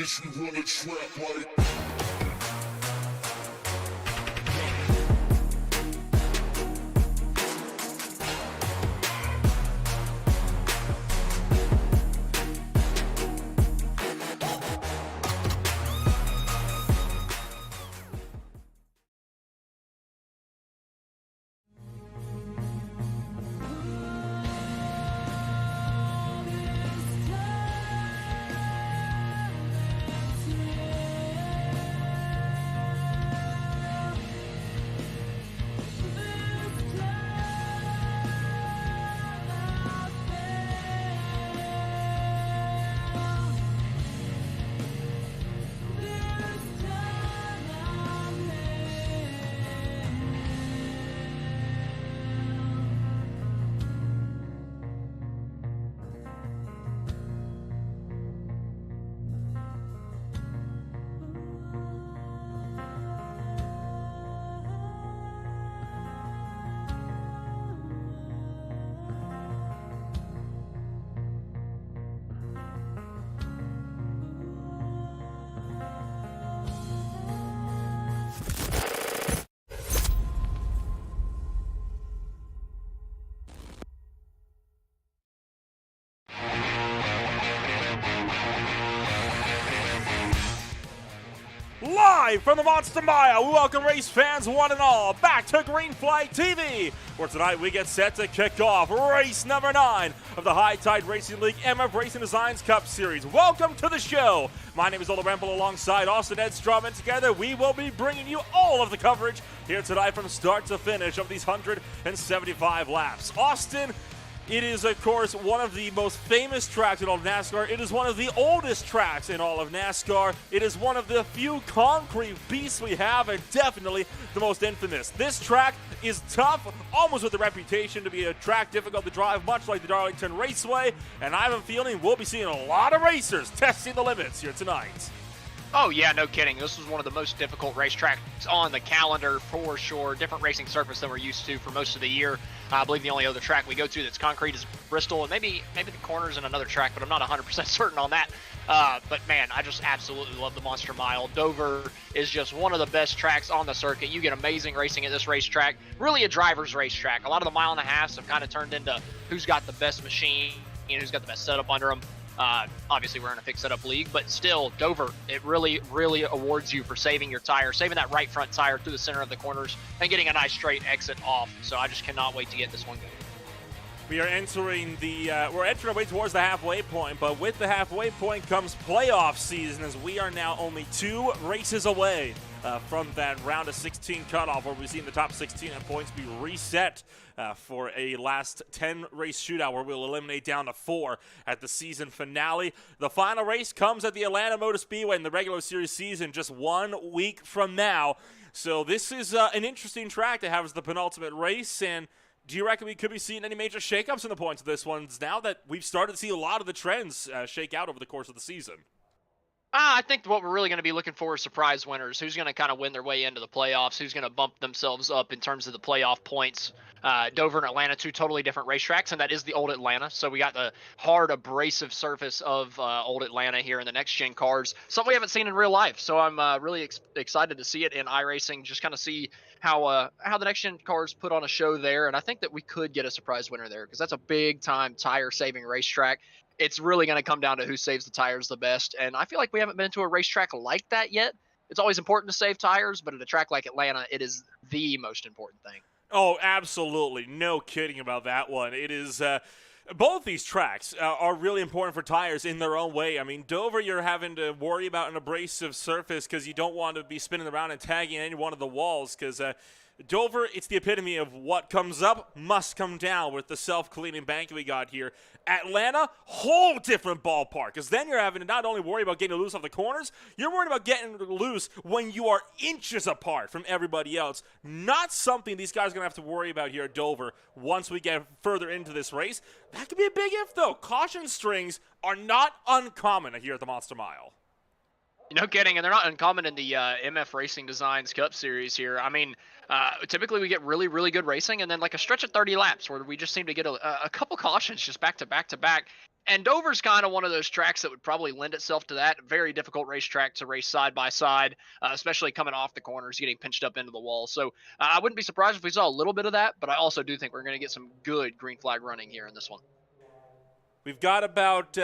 If you run a trap like Live from the Monster Mile, we welcome race fans one and all back to Green Flag TV, where tonight we get set to kick off race number 9 of the High Tide Racing League MF Racing Designs Cup Series. Welcome to the show. My name is Ola Rempel alongside Austin Edstrom, and together we will be bringing you all of the coverage here tonight from start to finish of these 175 laps. Austin, it is, of course, one of the most famous tracks in all of NASCAR. It is one of the oldest tracks in all of NASCAR. It is one of the few concrete beasts we have, and definitely the most infamous. This track is tough, almost with the reputation to be a track difficult to drive, much like the Darlington Raceway, and I have a feeling we'll be seeing a lot of racers testing the limits here tonight. Oh yeah, no kidding. This was one of the most difficult racetracks on the calendar for sure. Different racing surface than we're used to for most of the year. I believe the only other track we go to that's concrete is Bristol, and maybe the corners in another track, but I'm not 100% certain on that. But man, I just absolutely love the Monster Mile. Dover is just one of the best tracks on the circuit. You get amazing racing at this racetrack. Really a driver's racetrack. A lot of the mile and a halves have kind of turned into who's got the best machine, who's got the best setup under them. Obviously we're in a fixed setup league, but still Dover, it really awards you for saving your tire, saving that right front tire through the center of the corners and getting a nice straight exit off. So I just cannot wait to get this one going. We are entering we're entering our way towards the halfway point, but with the halfway point comes playoff season, as we are now only 2 races away from that round of 16 cutoff, where we've seen the top 16 at points be reset for a last 10 race shootout, where we'll eliminate down to 4 at the season finale. The final race comes at the Atlanta Motor Speedway in the regular series season just 1 week from now. So this is an interesting track to have as the penultimate race. And do you reckon we could be seeing any major shakeups in the points of this one now that we've started to see a lot of the trends shake out over the course of the season? I think what we're really going to be looking for is surprise winners. Who's going to kind of win their way into the playoffs? Who's going to bump themselves up in terms of the playoff points? Dover and Atlanta, 2 totally different racetracks, and that is the old Atlanta. So we got the hard, abrasive surface of old Atlanta here in the next-gen cars. Something we haven't seen in real life. So I'm really excited to see it in iRacing, just kind of see how the next-gen cars put on a show there. And I think that we could get a surprise winner there, because that's a big-time tire-saving racetrack. It's really going to come down to who saves the tires the best. And I feel like we haven't been to a racetrack like that yet. It's always important to save tires, but at a track like Atlanta, it is the most important thing. Oh, absolutely. No kidding about that one. It is both these tracks are really important for tires in their own way. I mean, Dover, you're having to worry about an abrasive surface because you don't want to be spinning around and tagging any one of the walls, because Dover, it's the epitome of what comes up must come down with the self-cleaning bank we got here. Atlanta, whole different ballpark, because then you're having to not only worry about getting loose off the corners, you're worried about getting loose when you are inches apart from everybody else. Not something these guys are going to have to worry about here at Dover once we get further into this race. That could be a big if, though. Caution strings are not uncommon here at the Monster Mile. No kidding, and they're not uncommon in the MF Racing Designs Cup Series here. I mean, typically we get really good racing, and then like a stretch of 30 laps where we just seem to get a couple cautions just back to back to back. And Dover's kind of one of those tracks that would probably lend itself to that. Very difficult racetrack to race side by side, especially coming off the corners, getting pinched up into the wall. So I wouldn't be surprised if we saw a little bit of that, but I also do think we're going to get some good green flag running here in this one. We've got about,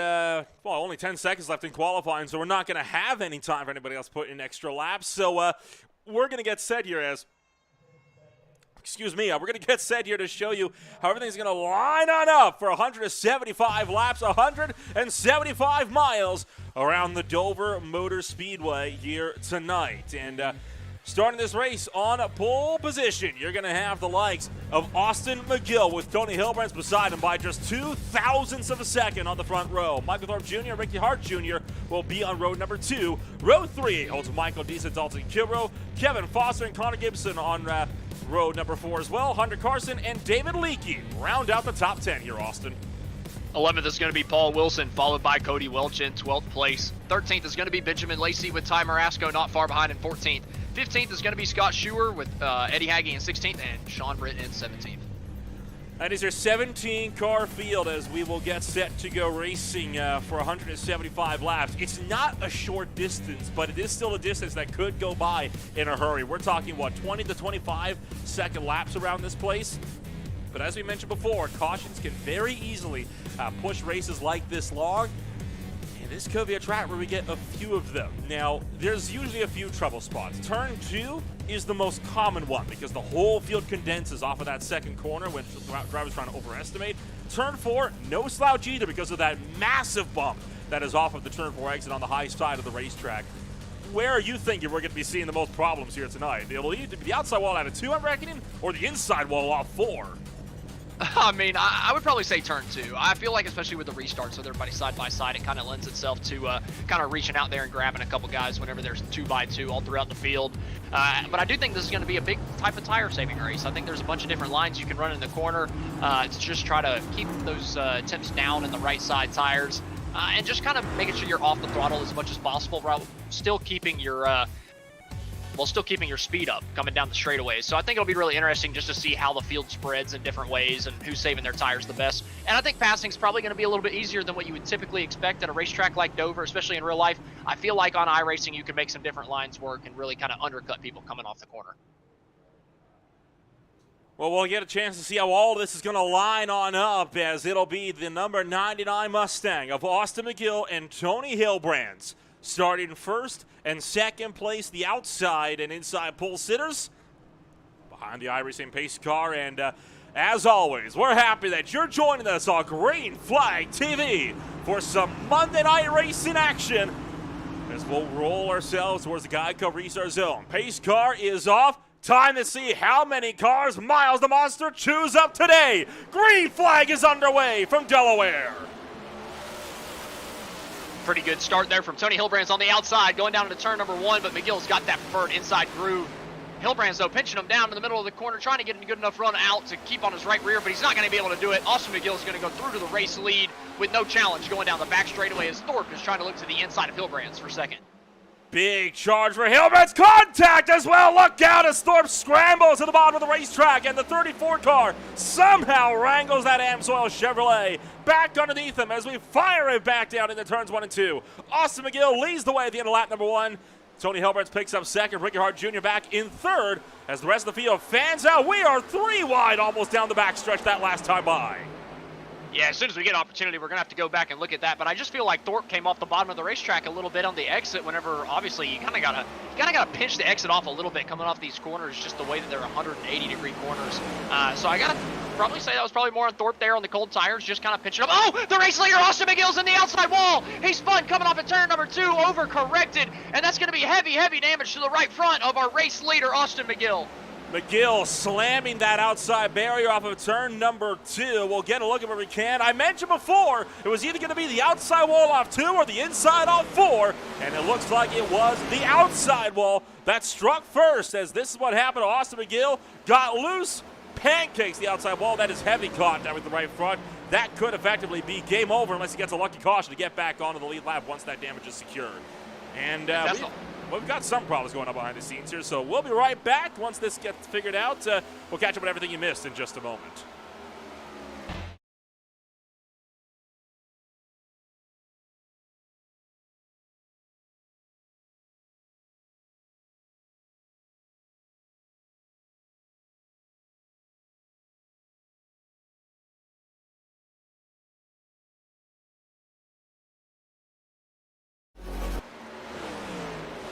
only 10 seconds left in qualifying, so we're not going to have any time for anybody else to put in extra laps. So we're going to get set here as, we're going to get set here to show you how everything's going to line on up for 175 laps, 175 miles around the Dover Motor Speedway here tonight. And starting this race on pole position, you're going to have the likes of Austin McGill with Tony Hilbrands beside him by just 0.02 of a second on the front row. Michael Thorpe Jr. and Ricky Hart Jr. will be on road number 2. Row 3 holds Michael Deesa, Dalton Kilrow, Kevin Foster, and Connor Gibson on road number 4 as well. Hunter Carson and David Leakey round out the top 10 here, Austin. 11th is going to be Paul Wilson, followed by Cody Welch in 12th place. 13th is going to be Benjamin Lacey with Ty Marasco not far behind in 14th. 15th is going to be Scott Schuer with Eddie Hagee in 16th and Sean Britt in 17th. That is your 17-car field as we will get set to go racing for 175 laps. It's not a short distance, but it is still a distance that could go by in a hurry. We're talking, 20 to 25-second laps around this place? But as we mentioned before, cautions can very easily push races like this long. And this could be a track where we get a few of them. Now, there's usually a few trouble spots. Turn 2 is the most common one because the whole field condenses off of that second corner when the driver's trying to overestimate. Turn 4, no slouch either because of that massive bump that is off of the Turn 4 exit on the high side of the racetrack. Where are you thinking we're going to be seeing the most problems here tonight? It'll either be the outside wall out of 2, I'm reckoning, or the inside wall off 4. I mean, I would probably say turn 2. I feel like, especially with the restarts with everybody side by side, it kind of lends itself to kind of reaching out there and grabbing a couple guys whenever there's 2x2 all throughout the field. But I do think this is going to be a big type of tire saving race. I think there's a bunch of different lines you can run in the corner to just try to keep those temps down in the right side tires and just kind of making sure you're off the throttle as much as possible while still keeping your speed up coming down the straightaways. So I think it'll be really interesting just to see how the field spreads in different ways and who's saving their tires the best. And I think passing is probably going to be a little bit easier than what you would typically expect at a racetrack like Dover, especially in real life. I feel like on iRacing you can make some different lines work and really kind of undercut people coming off the corner. Well, we'll get a chance to see how all this is going to line on up as it'll be the number 99 Mustang of Austin McGill and Tony Hilbrands starting first and second place, the outside and inside pole sitters behind the iRacing pace car. And as always, we're happy that you're joining us on Green Flag TV for some Monday night racing action as we'll roll ourselves towards the Geico restart zone. Pace car is off. Time to see how many cars Miles the Monster chews up today. Green Flag is underway from Delaware. Pretty good start there from Tony Hilbrands on the outside, going down into turn number 1, but McGill's got that preferred inside groove. Hilbrands, though, pinching him down in the middle of the corner, trying to get a good enough run out to keep on his right rear, but he's not going to be able to do it. Austin McGill's going to go through to the race lead with no challenge going down the back straightaway as Thorpe is trying to look to the inside of Hilbrands for second. Big charge for Hilbrands. Contact as well. Look out as Thorpe scrambles to the bottom of the racetrack, and the 34 car somehow wrangles that Amsoil Chevrolet back underneath him as we fire it back down into turns 1 and 2. Austin McGill leads the way at the end of lap number 1. Tony Hilbrands picks up second. Ricky Hart Jr. back in third as the rest of the field fans out. We are 3 wide almost down the backstretch that last time by. Yeah, as soon as we get an opportunity, we're going to have to go back and look at that. But I just feel like Thorpe came off the bottom of the racetrack a little bit on the exit whenever, obviously, you kind of got to pinch the exit off a little bit coming off these corners, just the way that they're 180-degree corners. So I got to probably say that was probably more on Thorpe there on the cold tires, just kind of pinching up. Oh, the race leader, Austin McGill's in the outside wall. He spun coming off at turn number 2, overcorrected, and that's going to be heavy, heavy damage to the right front of our race leader, Austin McGill. McGill slamming that outside barrier off of turn number 2. We'll get a look at where we can. I mentioned before, it was either going to be the outside wall off 2 or the inside off 4, and it looks like it was the outside wall that struck first, as this is what happened to Austin McGill. Got loose, pancakes the outside wall. That is heavy contact with the right front. That could effectively be game over unless he gets a lucky caution to get back onto the lead lap once that damage is secured. And we've got some problems going on behind the scenes here, so we'll be right back once this gets figured out. We'll catch up with everything you missed in just a moment.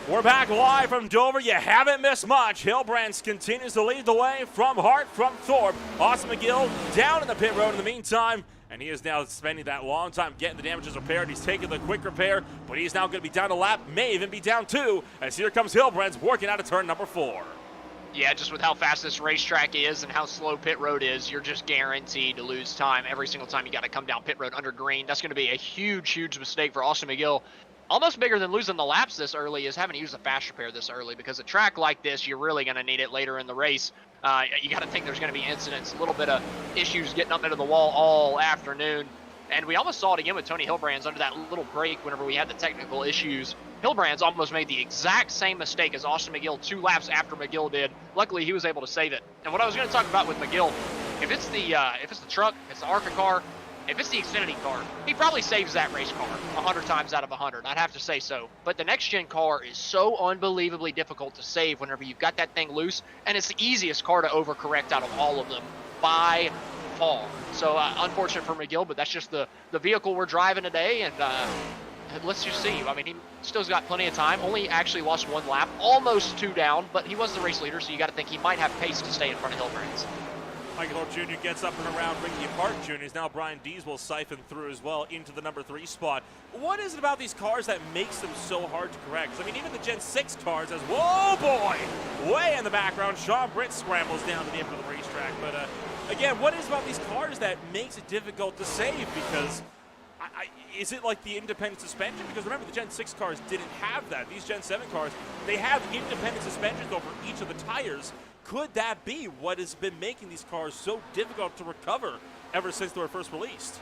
We're back live from Dover. You haven't missed much. Hilbrands continues to lead the way from Hart, from Thorpe. Austin McGill down in the pit road in the meantime, and he is now spending that long time getting the damages repaired. He's taking the quick repair, but he's now going to be down a lap, may even be down 2, as here comes Hilbrands working out of turn number 4. Yeah, just with how fast this racetrack is and how slow pit road is, you're just guaranteed to lose time every single time you got to come down pit road under green. That's going to be a huge, huge mistake for Austin McGill. Almost bigger than losing the laps this early is having to use a fast repair this early, because a track like this, you're really going to need it later in the race. You got to think there's going to be incidents, a little bit of issues getting up into the wall all afternoon. And we almost saw it again with Tony Hilbrands under that little break whenever we had the technical issues. Hilbrands almost made the exact same mistake as Austin McGill 2 laps after McGill did. Luckily, he was able to save it. And what I was going to talk about with McGill, if it's the truck, if it's the ARCA car, if it's the Xfinity car, he probably saves that race car 100 times out of 100. I'd have to say so. But the next-gen car is so unbelievably difficult to save whenever you've got that thing loose, and it's the easiest car to overcorrect out of all of them by far. So unfortunate for McGill, but that's just the vehicle we're driving today, and let's just see. I mean, he still's got plenty of time. Only actually lost 1 lap, almost 2 down, but he was the race leader, so you got to think he might have pace to stay in front of Hilbrands. Michael Holt Jr. gets up and around Ricky Park Jr. Now Brian Dees will siphon through as well into the number 3 spot. What is it about these cars that makes them so hard to correct? 'Cause I mean, even the Gen 6 cars, as whoa boy, way in the background, Sean Britt scrambles down to the end of the racetrack. But again, what is about these cars that makes it difficult to save? Because is it like the independent suspension? Because remember, the Gen 6 cars didn't have that. These Gen 7 cars, they have independent suspensions over each of the tires. Could that be what has been making these cars so difficult to recover ever since they were first released?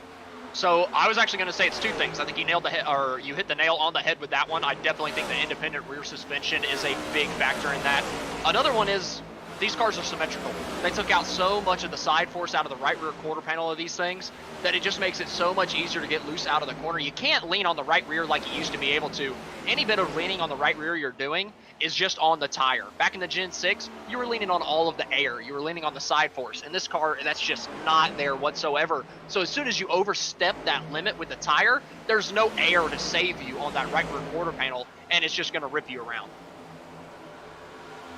So I was actually going to say it's 2 things. I think you nailed the head, or you hit the nail on the head with that one. I definitely think the independent rear suspension is a big factor in that. Another one is these cars are symmetrical. They took out so much of the side force out of the right rear quarter panel of these things that it just makes it so much easier to get loose out of the corner. You can't lean on the right rear like you used to be able to. Any bit of leaning on the right rear you're doing is just on the tire. Back in the Gen 6, you were leaning on all of the air. You were leaning on the side force. In this car, that's just not there whatsoever. So as soon as you overstep that limit with the tire, there's no air to save you on that right rear quarter panel, and it's just going to rip you around.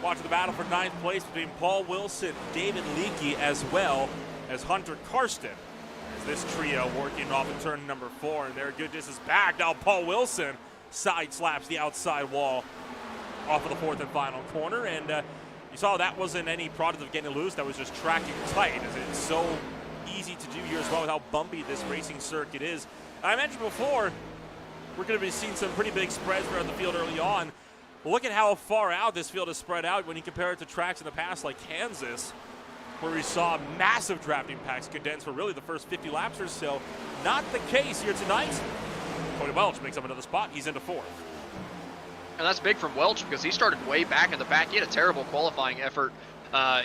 Watching the battle for 9th place between Paul Wilson, David Leakey, as well as Hunter Karsten. As this trio working off of turn number 4, and their good distance back. Now Paul Wilson side slaps the outside wall off of the 4th and final corner, and you saw that wasn't any product of getting loose. That was just tracking tight, as it's so easy to do here as well with how bumpy this racing circuit is. I mentioned before, we're going to be seeing some pretty big spreads around the field early on. Look at how far out this field is spread out when you compare it to tracks in the past like Kansas, where we saw massive drafting packs condensed for really the first 50 laps or so. Not the case here tonight. Cody Welch makes up another spot. He's into 4th. And that's big from Welch because he started way back in the back. He had a terrible qualifying effort.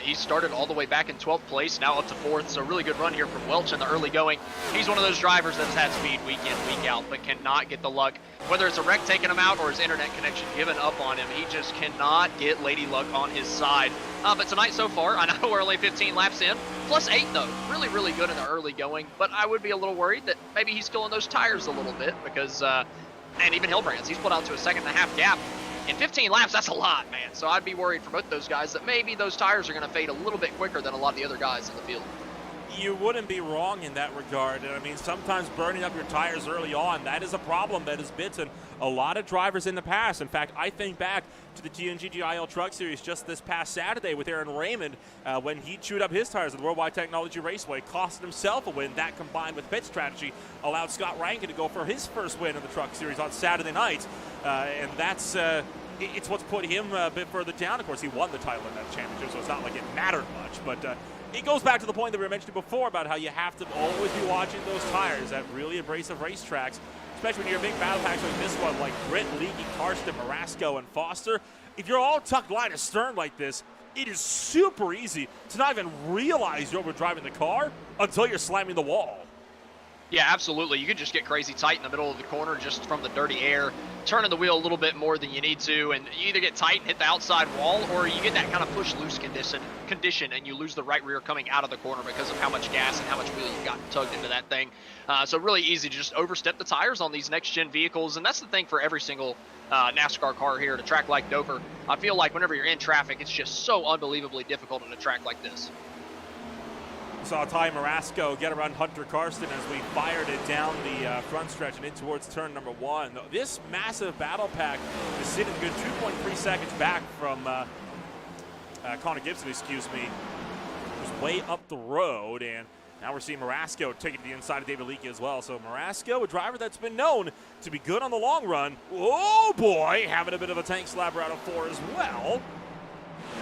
He started all the way back in 12th place, now up to 4th. So really good run here from Welch in the early going. He's one of those drivers that's had speed week in, week out, but cannot get the luck. Whether it's a wreck taking him out or his internet connection giving up on him, he just cannot get lady luck on his side. But tonight so far, I know we're only 15 laps in, plus 8 though. Really, really good in the early going, but I would be a little worried that maybe he's killing those tires a little bit because, and even Hilbrands, he's put out to a 2.5 gap. In 15 laps, that's a lot, man. So I'd be worried for both those guys that maybe those tires are going to fade a little bit quicker than a lot of the other guys in the field. You wouldn't be wrong in that regard. I mean, sometimes burning up your tires early on, that is a problem that has bitten a lot of drivers in the past. In fact, I think back to the TNGGIL Truck Series just this past Saturday with Aaron Raymond when he chewed up his tires at the Worldwide Technology Raceway, costed himself a win. That combined with pit strategy allowed Scott Rankin to go for his first win in the Truck Series on Saturday night. And that's it's what's put him a bit further down. Of course, he won the title in that championship, so it's not like it mattered much. But it goes back to the point that we were mentioning before about how you have to always be watching those tires at really abrasive racetracks, especially when you're big battle packs like this one, like Britt, Leakey, Karsten, Marasco, and Foster. If you're all tucked line astern like this, it is super easy to not even realize you're overdriving the car until you're slamming the wall. Yeah, absolutely. You could just get crazy tight in the middle of the corner just from the dirty air. turning the wheel a little bit more than you need to, and you either get tight and hit the outside wall, or you get that kind of push loose condition and you lose the right rear coming out of the corner because of how much gas and how much wheel you've got tugged into that thing. So really easy to just overstep the tires on these next gen vehicles, and that's the thing for every single NASCAR car here at a track like Dover. I feel like whenever you're in traffic, it's just so unbelievably difficult on a track like this. Saw Ty Marasco get around Hunter Karsten as we fired it down the front stretch and in towards turn number 1. This massive battle pack is sitting a good 2.3 seconds back from Connor Gibson, excuse me, who's way up the road, and now we're seeing Marasco take it to the inside of David Leakey as well. So Marasco, a driver that's been known to be good on the long run. Oh boy, having a bit of a tank slapper out of 4 as well.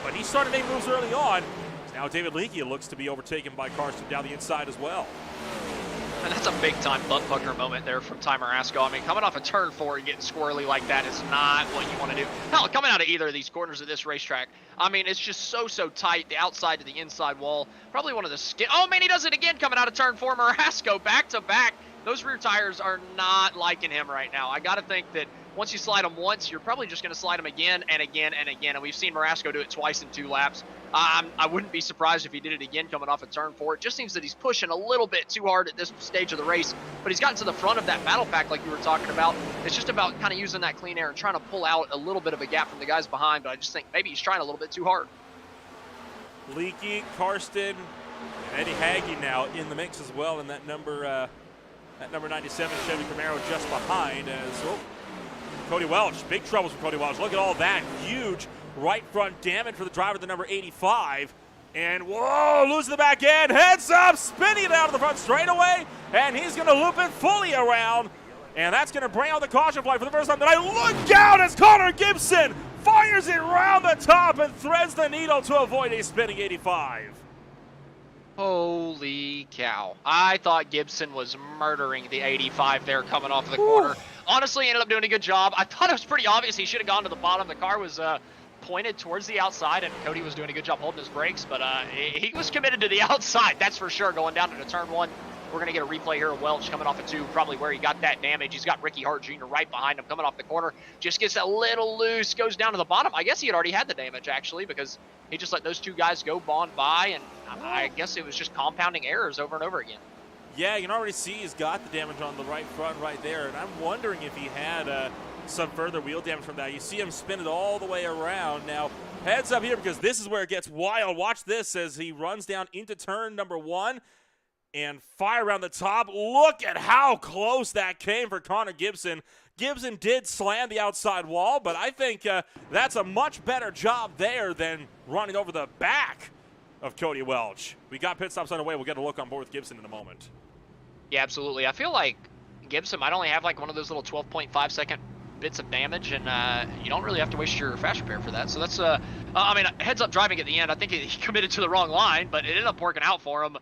But he started making moves early on. Now David Leakey looks to be overtaken by Karsten down the inside as well. And that's a big-time butt pucker moment there from Ty Marasco. I mean, coming off a turn 4 and getting squirrely like that is not what you want to do. Hell, coming out of either of these corners of this racetrack, I mean, it's just so tight, the outside to the inside wall. Probably one of the oh, man, he does it again coming out of turn 4. Marasco back-to-back. Those rear tires are not liking him right now. I got to think that once you slide them once, you're probably just going to slide them again and again and again. And we've seen Marasco do it twice in 2 laps. I wouldn't be surprised if he did it again coming off a turn 4. It just seems that he's pushing a little bit too hard at this stage of the race, but he's gotten to the front of that battle pack like you were talking about. It's just about kind of using that clean air and trying to pull out a little bit of a gap from the guys behind, but I just think maybe he's trying a little bit too hard. Leakey, Karsten, and Eddie Hagee now in the mix as well, and that number 97 Chevy Camaro just behind as Cody Welch. Big troubles for Cody Welch. Look at all that huge right front damage for the driver, the number 85. And whoa, losing the back end, heads up, spinning it out of the front straightaway, and he's going to loop it fully around. And that's going to bring out the caution flag for the first time tonight. Look out as Connor Gibson fires it round the top and threads the needle to avoid a spinning 85. Holy cow. I thought Gibson was murdering the 85 there coming off of the corner. Honestly, ended up doing a good job. I thought it was pretty obvious he should have gone to the bottom. The car was pointed towards the outside, and Cody was doing a good job holding his brakes, but he was committed to the outside, that's for sure, going down into turn 1. We're going to get a replay here of Welch coming off of 2, probably where he got that damage. He's got Ricky Hart Jr. right behind him coming off the corner. Just gets a little loose, goes down to the bottom. I guess he had already had the damage, actually, because he just let those 2 guys go bond by, and I guess it was just compounding errors over and over again. Yeah, you can already see he's got the damage on the right front right there, and I'm wondering if he had some further wheel damage from that. You see him spin it all the way around. Now, heads up here because this is where it gets wild. Watch this as he runs down into turn number 1. And fire around the top. Look at how close that came for Connor Gibson. Gibson did slam the outside wall, but I think that's a much better job there than running over the back of Cody Welch. We got pit stops underway. We'll get a look on board with Gibson in a moment. Yeah, absolutely. I feel like Gibson might only have like one of those little 12.5 second bits of damage, and you don't really have to waste your fast repair for that. So that's, I mean, heads up driving at the end. I think he committed to the wrong line, but it ended up working out for him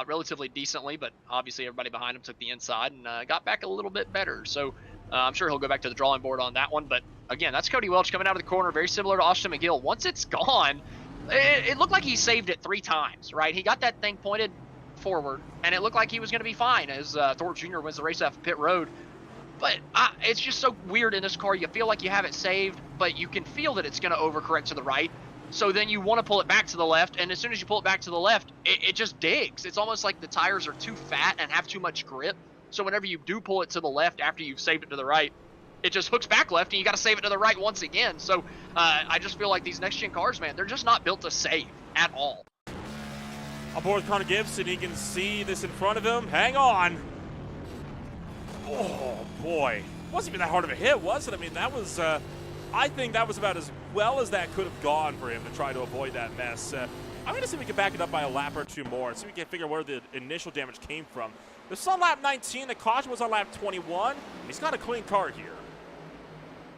relatively decently. But obviously everybody behind him took the inside and got back a little bit better. So I'm sure he'll go back to the drawing board on that one. But again, that's Cody Welch coming out of the corner, very similar to Austin McGill. Once it's gone, it looked like he saved it 3 times, right? He got that thing pointed forward, and it looked like he was going to be fine as Thorpe Jr. wins the race off pit road. But it's just so weird in this car. You feel like you have it saved, but you can feel that it's going to overcorrect to the right. So then you want to pull it back to the left, and as soon as you pull it back to the left, it just digs. It's almost like the tires are too fat and have too much grip. So whenever you do pull it to the left after you've saved it to the right, it just hooks back left, and you got to save it to the right once again. So I just feel like these next-gen cars, man, they're just not built to save at all. Aboard with Connor Gibson, he can see this in front of him. Hang on. Oh, boy. Wasn't even that hard of a hit, was it? I mean, that was, I think that was about as well as that could have gone for him to try to avoid that mess. I'm going to see if we can back it up by a lap or 2 more and see if we can figure where the initial damage came from. This was on lap 19. The caution was on lap 21. He's got a clean car here.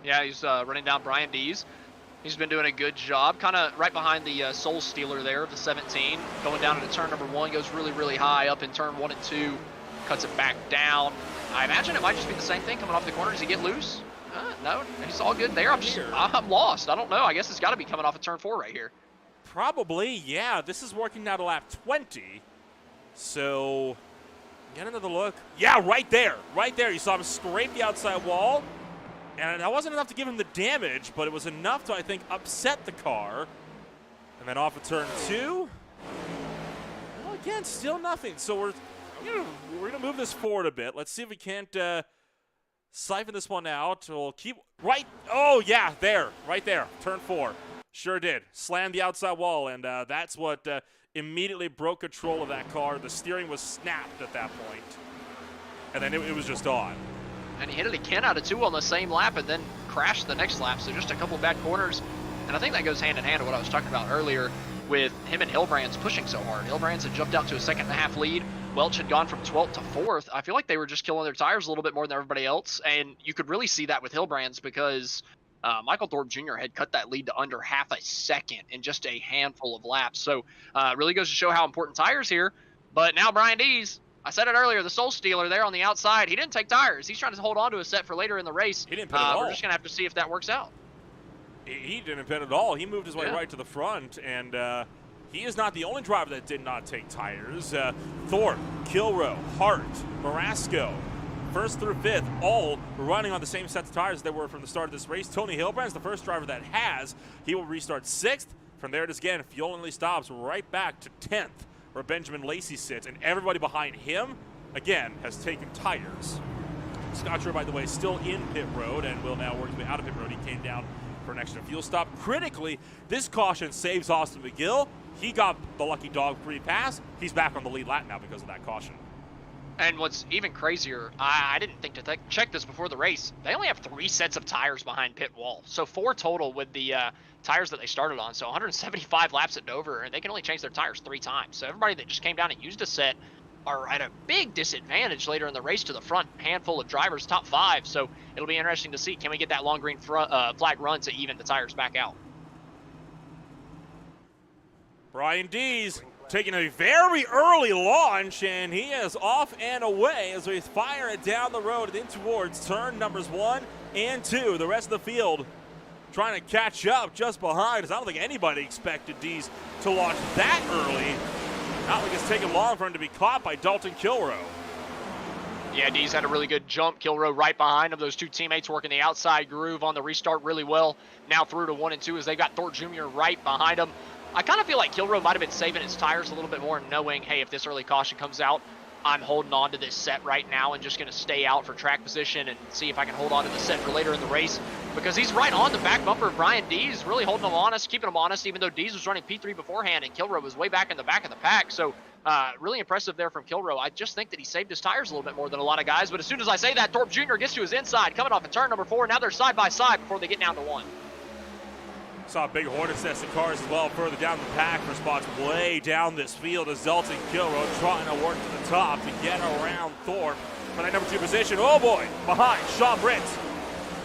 Yeah, he's running down Brian Dees. He's been doing a good job, kind of right behind the Soul Stealer there of the 17. Going down into turn number 1, goes really, really high up in turn 1 and 2. Cuts it back down. I imagine it might just be the same thing coming off the corner. Does he get loose? No, he's all good there. I'm lost. I don't know. I guess it's got to be coming off of turn 4 right here. Probably, yeah. This is working now to lap 20. So, get another look. Yeah, right there. Right there. You saw him scrape the outside wall. And that wasn't enough to give him the damage, but it was enough to, I think, upset the car. And then off of turn 2. Well, again, still nothing. So we're gonna move this forward a bit. Let's see if we can't siphon this one out. We'll keep right. Oh yeah, there, right there. Turn 4. Sure did. Slammed the outside wall, and that's what immediately broke control of that car. The steering was snapped at that point, and then it was just on. And he hit it again out of 2 on the same lap and then crashed the next lap. So just a couple bad corners. And I think that goes hand in hand with what I was talking about earlier with him and Hilbrands pushing so hard. Hilbrands had jumped out to a 2.5 lead. Welch had gone from 12th to 4th. I feel like they were just killing their tires a little bit more than everybody else. And you could really see that with Hilbrands because Michael Thorpe Jr. had cut that lead to under half a second in just a handful of laps. So it really goes to show how important tires here. But now Brian Dees, I said it earlier, the soul stealer there on the outside, he didn't take tires. He's trying to hold on to a set for later in the race. He didn't pit at all. We're just going to have to see if that works out. He didn't pit at all. He moved his way right to the front, and he is not the only driver that did not take tires. Thorpe, Kilroe, Hart, Marasco, 1st through 5th, all running on the same sets of tires they were from the start of this race. Tony Hilbrand's the first driver that has. He will restart 6th. From there it is again, fuel only stops right back to 10th, where Benjamin Lacey sits, and everybody behind him, again, has taken tires. Scott Drew, by the way, still in pit road and will now work his way out of pit road. He came down for an extra fuel stop. Critically, this caution saves Austin McGill. He got the lucky dog free pass. He's back on the lead lap now because of that caution. And what's even crazier, I didn't think to check this before the race. They only have 3 sets of tires behind pit wall. So 4 total with the tires that they started on. So 175 laps at Dover, and they can only change their tires 3 times. So everybody that just came down and used a set are at a big disadvantage later in the race to the front handful of drivers, top 5. So it'll be interesting to see, can we get that long green flag run to even the tires back out? Brian Dees taking a very early launch, and he is off and away as we fire it down the road and in towards turn numbers 1 and 2. The rest of the field trying to catch up just behind, as I don't think anybody expected Dees to launch that early. Not like it's taken long for him to be caught by Dalton Kilroe. Yeah, Dees had a really good jump. Kilroe right behind him. Those 2 teammates working the outside groove on the restart really well. Now through to 1 and 2 as they got Thorpe Jr. right behind him. I kind of feel like Kilroe might have been saving his tires a little bit more, knowing, hey, if this early caution comes out, I'm holding on to this set right now and just going to stay out for track position and see if I can hold on to the set for later in the race. Because he's right on the back bumper of Brian Dees, really holding him honest, keeping him honest, even though Dees was running P3 beforehand and Kilroe was way back in the back of the pack. So really impressive there from Kilroe. I just think that he saved his tires a little bit more than a lot of guys. But as soon as I say that, Thorpe Jr. gets to his inside, coming off of turn number 4. Now they're side by side before they get down to 1. Saw big Hornets nest of cars as well further down the pack for spots way down this field as Dalton Kilroe trying to work to the top to get around Thorpe for that number 2 position. Oh boy, behind Sean Britz.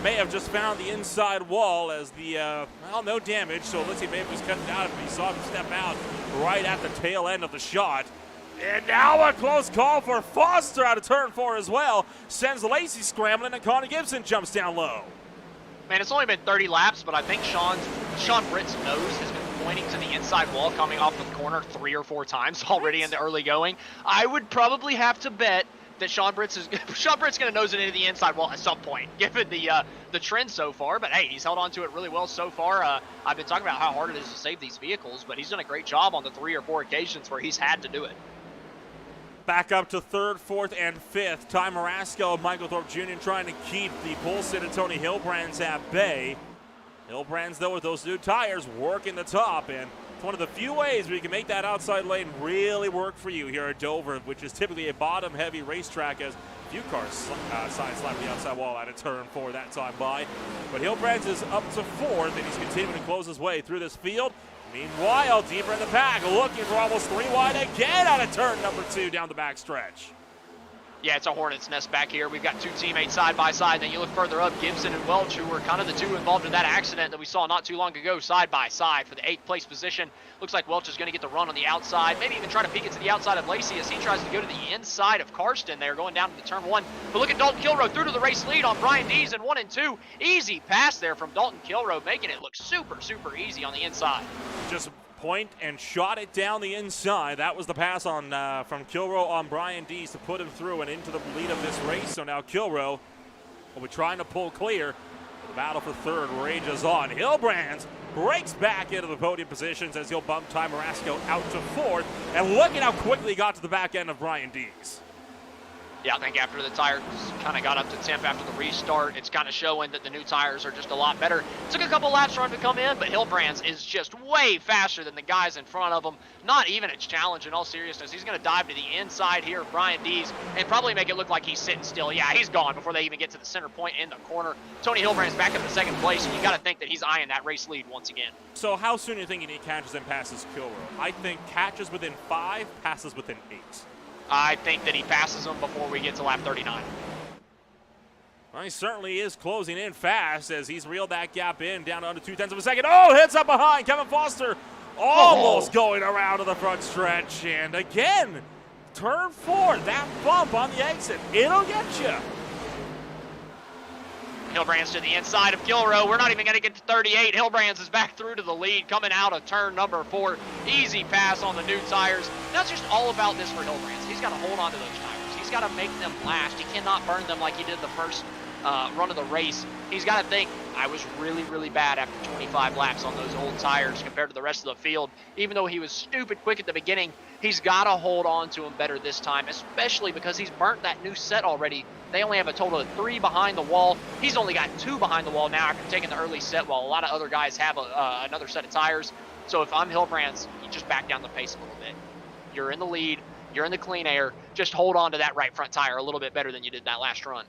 May have just found the inside wall as the, well, no damage, so Lindsay may have just cut it out if he saw him step out right at the tail end of the shot. And now a close call for Foster out of turn 4 as well. Sends Lacey scrambling and Connor Gibson jumps down low. Man, it's only been 30 laps, but I think Sean Britt's nose has been pointing to the inside wall coming off the corner 3 or 4 times already in the early going. I would probably have to bet that Sean Britt's going to nose it into the inside wall at some point, given the trend so far. But hey, he's held on to it really well so far. I've been talking about how hard it is to save these vehicles, but he's done a great job on the 3 or 4 occasions where he's had to do it. Back up to 3rd, 4th, and 5th. Ty Marasco and Michael Thorpe Jr. trying to keep the pole sitter Tony Hilbrands at bay. Hilbrands, though, with those new tires, working the top, and it's one of the few ways we can make that outside lane really work for you here at Dover, which is typically a bottom-heavy racetrack, as a few cars side-slide the outside wall out of turn 4 that time by. But Hilbrands is up to 4th, and he's continuing to close his way through this field. Meanwhile, deeper in the pack, looking for almost 3 wide again out of turn number 2 down the backstretch. Yeah, it's a hornet's nest back here. We've got 2 teammates side by side. Then you look further up, Gibson and Welch, who were kind of the 2 involved in that accident that we saw not too long ago, side by side for the 8th place position. Looks like Welch is going to get the run on the outside, maybe even try to peek it to the outside of Lacey as he tries to go to the inside of Karsten there, going down to the turn 1. But look at Dalton Kilroe through to the race lead on Brian Dees in 1 and 2. Easy pass there from Dalton Kilroe, making it look super, super easy on the inside. Just point and shot it down the inside. That was the pass on from Kilroe on Brian Dees to put him through and into the lead of this race. So now Kilroe will be trying to pull clear. The battle for third rages on. Hilbrands breaks back into the podium positions as he'll bump Ty Marasco out to fourth. And look at how quickly he got to the back end of Brian Dees. Yeah, I think after the tires kind of got up to temp after the restart, it's kind of showing that the new tires are just a lot better. Took a couple laps for him to come in, but Hilbrands is just way faster than the guys in front of him. Not even a challenge in all seriousness. He's going to dive to the inside here of Brian Dees and probably make it look like he's sitting still. Yeah, he's gone before they even get to the center point in the corner. Tony Hilbrands back up in second place, and you got to think that he's eyeing that race lead once again. So how soon do you think he catches and passes Kilrow? I think catches within 5, passes within 8. I think that he passes him before we get to lap 39. Well, he certainly is closing in fast as he's reeled that gap in down to under 0.2 of a second. Oh, hits up behind. Kevin Foster almost going around to the front stretch. And again, turn 4, that bump on the exit, it'll get you. Hilbrands to the inside of Kilrow. We're not even going to get to 38. Hilbrands is back through to the lead, coming out of turn number 4. Easy pass on the new tires. That's just all about this for Hilbrands. He's got to hold on to those tires. He's got to make them last. He cannot burn them like he did the first run of the race. He's got to think, I was really, really bad after 25 laps on those old tires compared to the rest of the field. Even though he was stupid quick at the beginning, he's got to hold on to them better this time, especially because he's burnt that new set already. They only have a total of 3 behind the wall. He's only got 2 behind the wall now after taking the early set, while a lot of other guys have another set of tires. So if I'm Hilbrands, you just back down the pace a little bit. You're in the lead. You're in the clean air. Just hold on to that right front tire a little bit better than you did that last run.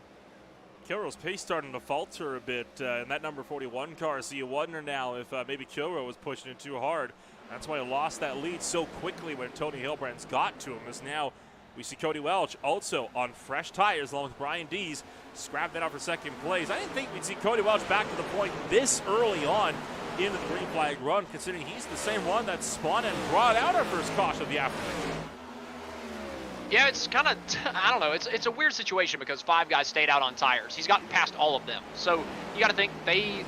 Kilrow's pace starting to falter a bit in that number 41 car, so you wonder now if maybe Kilrow was pushing it too hard. That's why he lost that lead so quickly when Tony Hilbrands got to him, as now we see Cody Welch also on fresh tires along with Brian Dees scrap that out for second place. I didn't think we'd see Cody Welch back to the point this early on into the green flag run, considering he's the same one that spun and brought out our first caution of the afternoon. Yeah, it's kind of, I don't know, it's a weird situation because 5 guys stayed out on tires. He's gotten past all of them. So you got to think they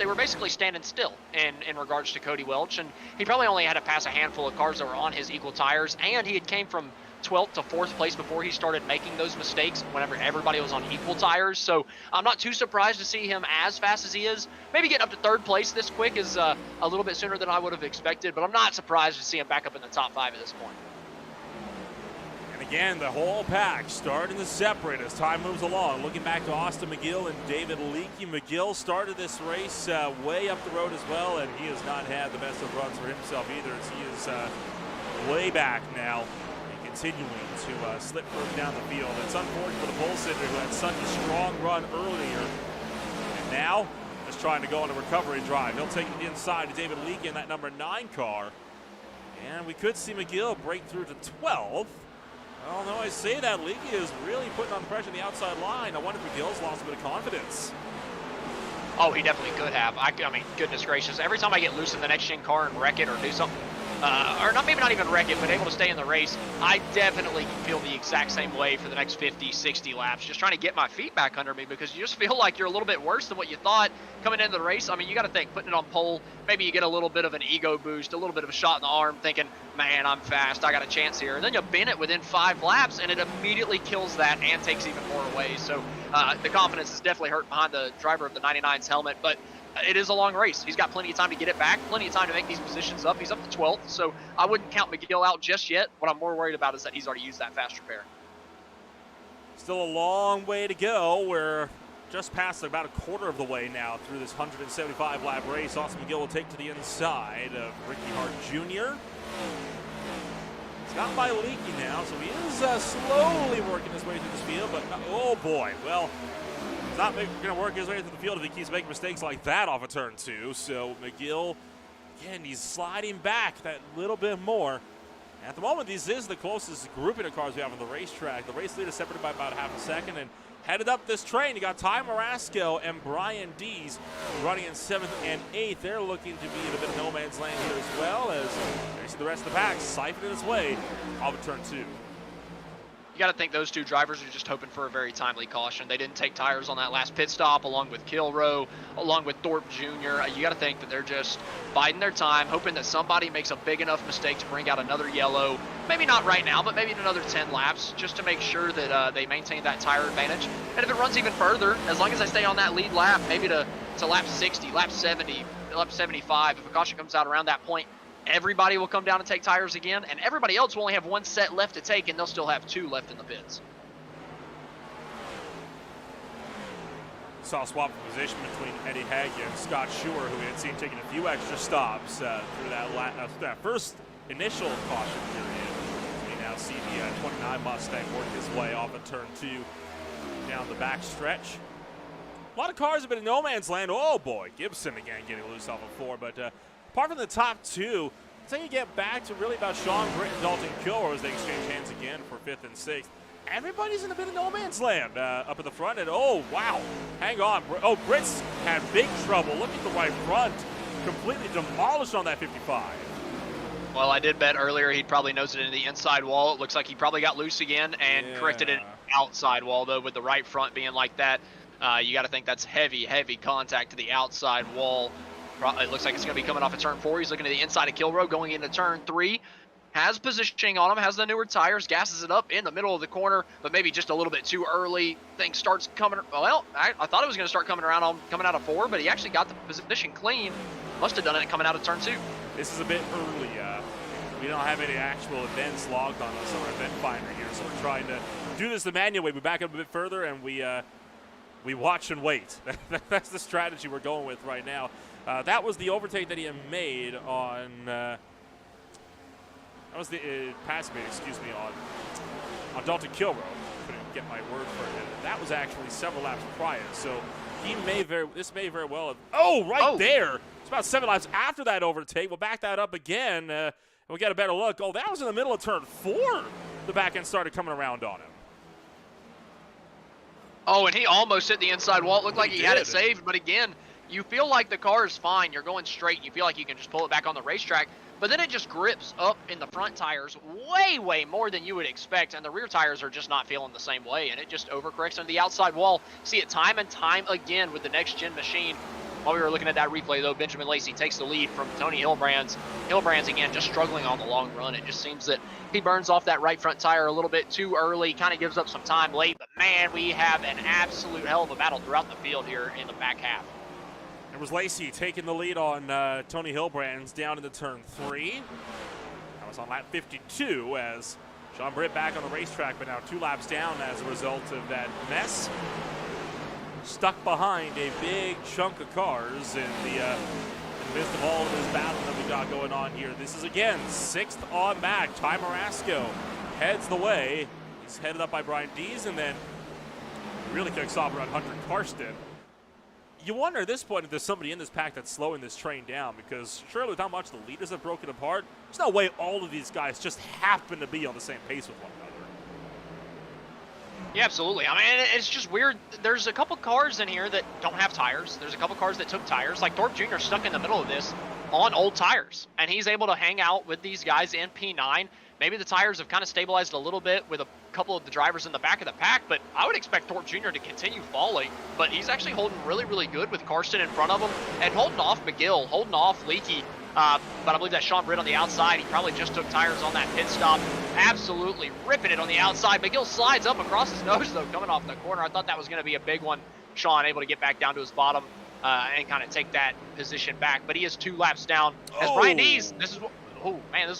were basically standing still in regards to Cody Welch, and he probably only had to pass a handful of cars that were on his equal tires, and he had came from 12th to 4th place before he started making those mistakes whenever everybody was on equal tires. So I'm not too surprised to see him as fast as he is. Maybe getting up to 3rd place this quick is a little bit sooner than I would have expected, but I'm not surprised to see him back up in the top 5 at this point. Again, the whole pack starting to separate as time moves along. Looking back to Austin McGill and David Leakey. McGill started this race way up the road as well, and he has not had the best of runs for himself either, as he is way back now and continuing to slip further down the field. It's unfortunate for the pole sitter who had such a strong run earlier, and now is trying to go on a recovery drive. He'll take it inside to David Leakey in that number 9 car, and we could see McGill break through to 12th. Although I say that, Leakey is really putting on pressure on the outside line. I wonder if McGill's lost a bit of confidence. Oh, he definitely could have. I mean, goodness gracious. Every time I get loose in the next-gen car and wreck it or do something, or maybe not even wreck it, but able to stay in the race, I definitely feel the exact same way for the next 50, 60 laps, just trying to get my feet back under me, because you just feel like you're a little bit worse than what you thought coming into the race. I mean, you got to think, putting it on pole, maybe you get a little bit of an ego boost, a little bit of a shot in the arm, thinking, man, I'm fast, I got a chance here. And then you bin it within 5 laps, and it immediately kills that and takes even more away. So the confidence is definitely hurt behind the driver of the 99's helmet, but it is a long race. He's got plenty of time to get it back, plenty of time to make these positions up. He's up to 12th, so I wouldn't count McGill out just yet. What I'm more worried about is that he's already used that fast repair. Still a long way to go. We're just past about a quarter of the way now through this 175 lap race. Austin McGill will take to the inside of Ricky Hart Jr. He's got by Leakey now, so he is slowly working his way through this field, but oh boy, well, he's not going to work his way through the field if he keeps making mistakes like that off of turn 2. So McGill, again, he's sliding back that little bit more. At the moment, this is the closest grouping of cars we have on the racetrack. The race leader is separated by about half a second, and headed up this train, you got Ty Marasco and Brian Dees running in 7th and 8th. They're looking to be in a bit of no man's land here as well, as you see the rest of the pack siphoning its way off of turn 2. You got to think those 2 drivers are just hoping for a very timely caution. They didn't take tires on that last pit stop, along with Kilrow, along with Thorpe Jr. You got to think that they're just biding their time, hoping that somebody makes a big enough mistake to bring out another yellow. Maybe not right now, but maybe in another 10 laps, just to make sure that they maintain that tire advantage. And if it runs even further, as long as I stay on that lead lap, maybe to to lap 60, lap 70, lap 75. If a caution comes out around that point, everybody will come down and take tires again, and everybody else will only have one set left to take, and they'll still have 2 left in the pits. Saw a swap of position between Eddie Hague and Scott Schuer, who we had seen taking a few extra stops through that first initial caution period. We now see the 29 Mustang work his way off of turn 2 down the back stretch. A lot of cars have been in no man's land. Oh boy, Gibson again getting loose off of 4, but apart from the top 2, until you get back to really about Sean Britt and Dalton Kilroy as they exchange hands again for 5th and 6th. Everybody's in a bit of no man's land up at the front, and oh wow, hang on. Oh, Britt's had big trouble. Look at the right front, completely demolished on that 55. Well, I did bet earlier he'd probably nose it into the inside wall. It looks like he probably got loose again and corrected it outside wall, though, with the right front being like that. You got to think that's heavy contact to the outside wall. It looks like it's going to be coming off of turn 4. He's looking to the inside of Kilroy, going into turn 3. Has positioning on him, has the newer tires, gasses it up in the middle of the corner, but maybe just a little bit too early. Thing starts coming, well, I thought it was going to start coming around on coming out of 4, but he actually got the position clean. Must have done it coming out of turn 2. This is a bit early. We don't have any actual events logged on us on our event finder here, so we're trying to do this the manual way. We back up a bit further and we watch and wait. That's the strategy we're going with right now. That was the overtake that he had made on. That was the pass made, excuse me, on Dalton Kilroy. Couldn't get my word for it. That was actually several laps prior, so this may very well have. There. It's about 7 laps after that overtake. We'll back that up again. We'll get a better look. Oh, that was in the middle of turn 4. The back end started coming around on him. Oh, and he almost hit the inside wall. It looked like he had it saved, but again, you feel like the car is fine. You're going straight. You feel like you can just pull it back on the racetrack, but then it just grips up in the front tires way more than you would expect, and the rear tires are just not feeling the same way, and it just overcorrects into the outside wall. See it time and time again with the next-gen machine. While we were looking at that replay, though, Benjamin Lacey takes the lead from Tony Hilbrands. Hilbrands, again, just struggling on the long run. It just seems that he burns off that right front tire a little bit too early, kind of gives up some time late. But, man, we have an absolute hell of a battle throughout the field here in the back half. It was Lacey taking the lead on Tony Hilbrands down into turn 3. That was on lap 52 as Sean Britt back on the racetrack, but now 2 laps down as a result of that mess. Stuck behind a big chunk of cars in the midst of all of this battle that we got going on here. This is, again, 6th on back. Ty Marasco heads the way. He's headed up by Brian Dees, and then really kicks off around Hunter Karsten. You wonder at this point if there's somebody in this pack that's slowing this train down, because surely with how much the leaders have broken apart, there's no way all of these guys just happen to be on the same pace with one another. Yeah, absolutely. I mean, it's just weird. There's a couple cars in here that don't have tires. There's a couple cars that took tires. Like Thorpe Jr. stuck in the middle of this on old tires, and he's able to hang out with these guys in P9. Maybe the tires have kind of stabilized a little bit with a couple of the drivers in the back of the pack, but I would expect Thorpe Jr. to continue falling. But he's actually holding really good with Karsten in front of him and holding off McGill, holding off Leakey. But I believe that Sean Britt on the outside, he probably just took tires on that pit stop. Absolutely ripping it on the outside. McGill slides up across his nose, though, coming off the corner. I thought that was going to be a big one. Sean able to get back down to his bottom and kind of take that position back. But he is 2 laps down. As Brian Dees, this is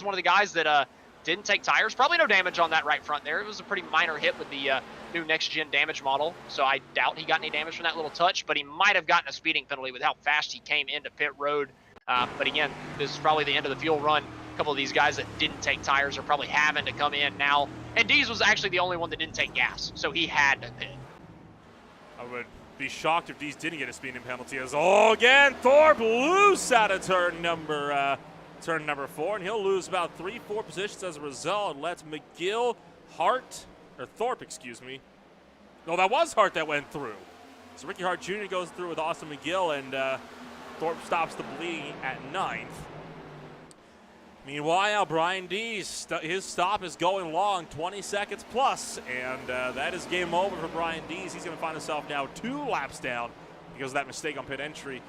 one of the guys that didn't take tires. Probably no damage on that right front there. It was a pretty minor hit with the new next-gen damage model, so I doubt he got any damage from that little touch, but he might have gotten a speeding penalty with how fast he came into pit road. But again, this is probably the end of the fuel run. A couple of these guys that didn't take tires are probably having to come in now. And Dees was actually the only one that didn't take gas, so he had to pit. I would be shocked if Dees didn't get a speeding penalty. As again, Thorpe loose out of turn number 4, and he'll lose about 3-4 positions as a result. Lets Thorpe, excuse me. No, that was Hart that went through. So Ricky Hart Jr. goes through with Austin McGill, and Thorpe stops the bleeding at 9th. Meanwhile, Brian Dees, his stop is going long, 20 seconds plus, and that is game over for Brian Dees. He's going to find himself now 2 laps down because of that mistake on pit entry.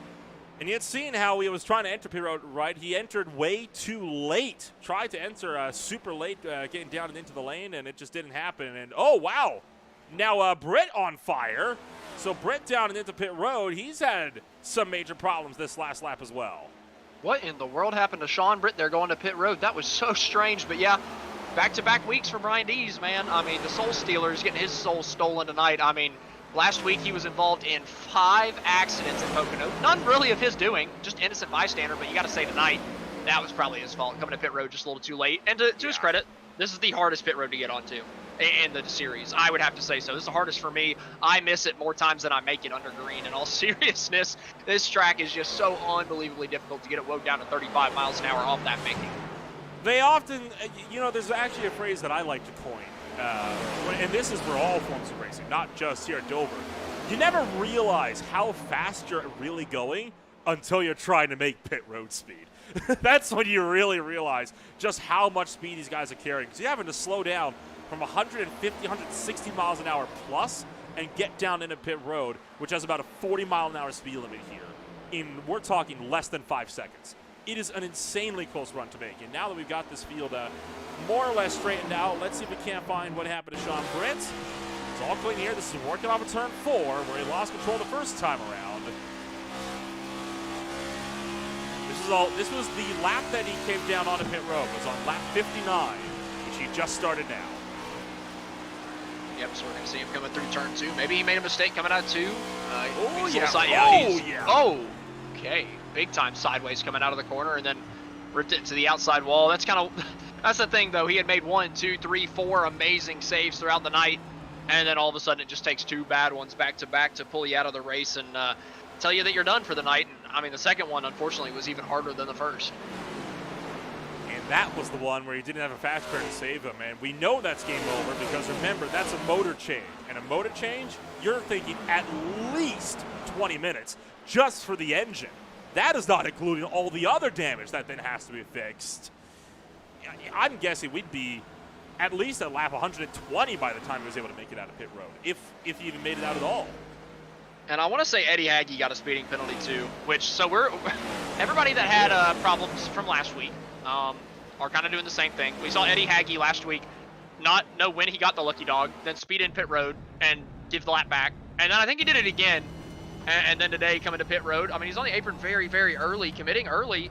And you had seen how he was trying to enter pit road, right? He entered way too late. Tried to enter super late, getting down and into the lane, and it just didn't happen. And, oh, wow. Now, Britt on fire. So Britt down and into pit road, he's had some major problems this last lap as well. What in the world happened to Sean Britt there going to pit road? That was so strange, but yeah, back-to-back weeks for Brian Dees, man. I mean, the Soul Stealer is getting his soul stolen tonight. I mean, last week he was involved in 5 accidents at Pocono. None really of his doing, just innocent bystander, but you got to say tonight, that was probably his fault, coming to pit road just a little too late. And to his credit, this is the hardest pit road to get onto in the series. I would have to say so. This is the hardest for me. I miss it more times than I make it under green. In all seriousness, this track is just so unbelievably difficult to get it woed down to 35 miles an hour off that making. They often, you know, there's actually a phrase that I like to coin, and this is for all forms of racing, not just here at Dover. You never realize how fast you're really going until you're trying to make pit road speed. That's when you really realize just how much speed these guys are carrying. Because you're having to slow down from 150, 160 miles an hour plus and get down into pit road, which has about a 40 mile an hour speed limit here. We're talking less than 5 seconds. It is an insanely close run to make. And now that we've got this field more or less straightened out, let's see if we can't find what happened to Sean Britt. It's all clean here. This is working off of turn 4, where he lost control the first time around. This was the lap that he came down onto pit road. It was on lap 59, which he just started now. Yep, so we're going to see him coming through turn 2. Maybe he made a mistake coming out 2. Oh, yeah. Oh, okay. Big time sideways coming out of the corner and then ripped it to the outside wall. That's the thing, though. He had made 1, 2, 3, 4 amazing saves throughout the night, and then all of a sudden it just takes 2 bad ones back to back to pull you out of the race and tell you that you're done for the night. And, I mean, the second one, unfortunately, was even harder than the first. And that was the one where he didn't have a fast car to save him. And we know that's game over because, remember, that's a motor change. And a motor change, you're thinking at least 20 minutes just for the engine. That is not including all the other damage that then has to be fixed. I'm guessing we'd be at least at lap 120 by the time he was able to make it out of pit road, if he even made it out at all. And I want to say Eddie Hagge got a speeding penalty too, everybody that had problems from last week are kind of doing the same thing. We saw Eddie Hagge last week not know when he got the lucky dog, then speed in pit road and give the lap back. And then I think he did it again. And then today coming to pit road. I mean, he's on the apron very, very early, committing early.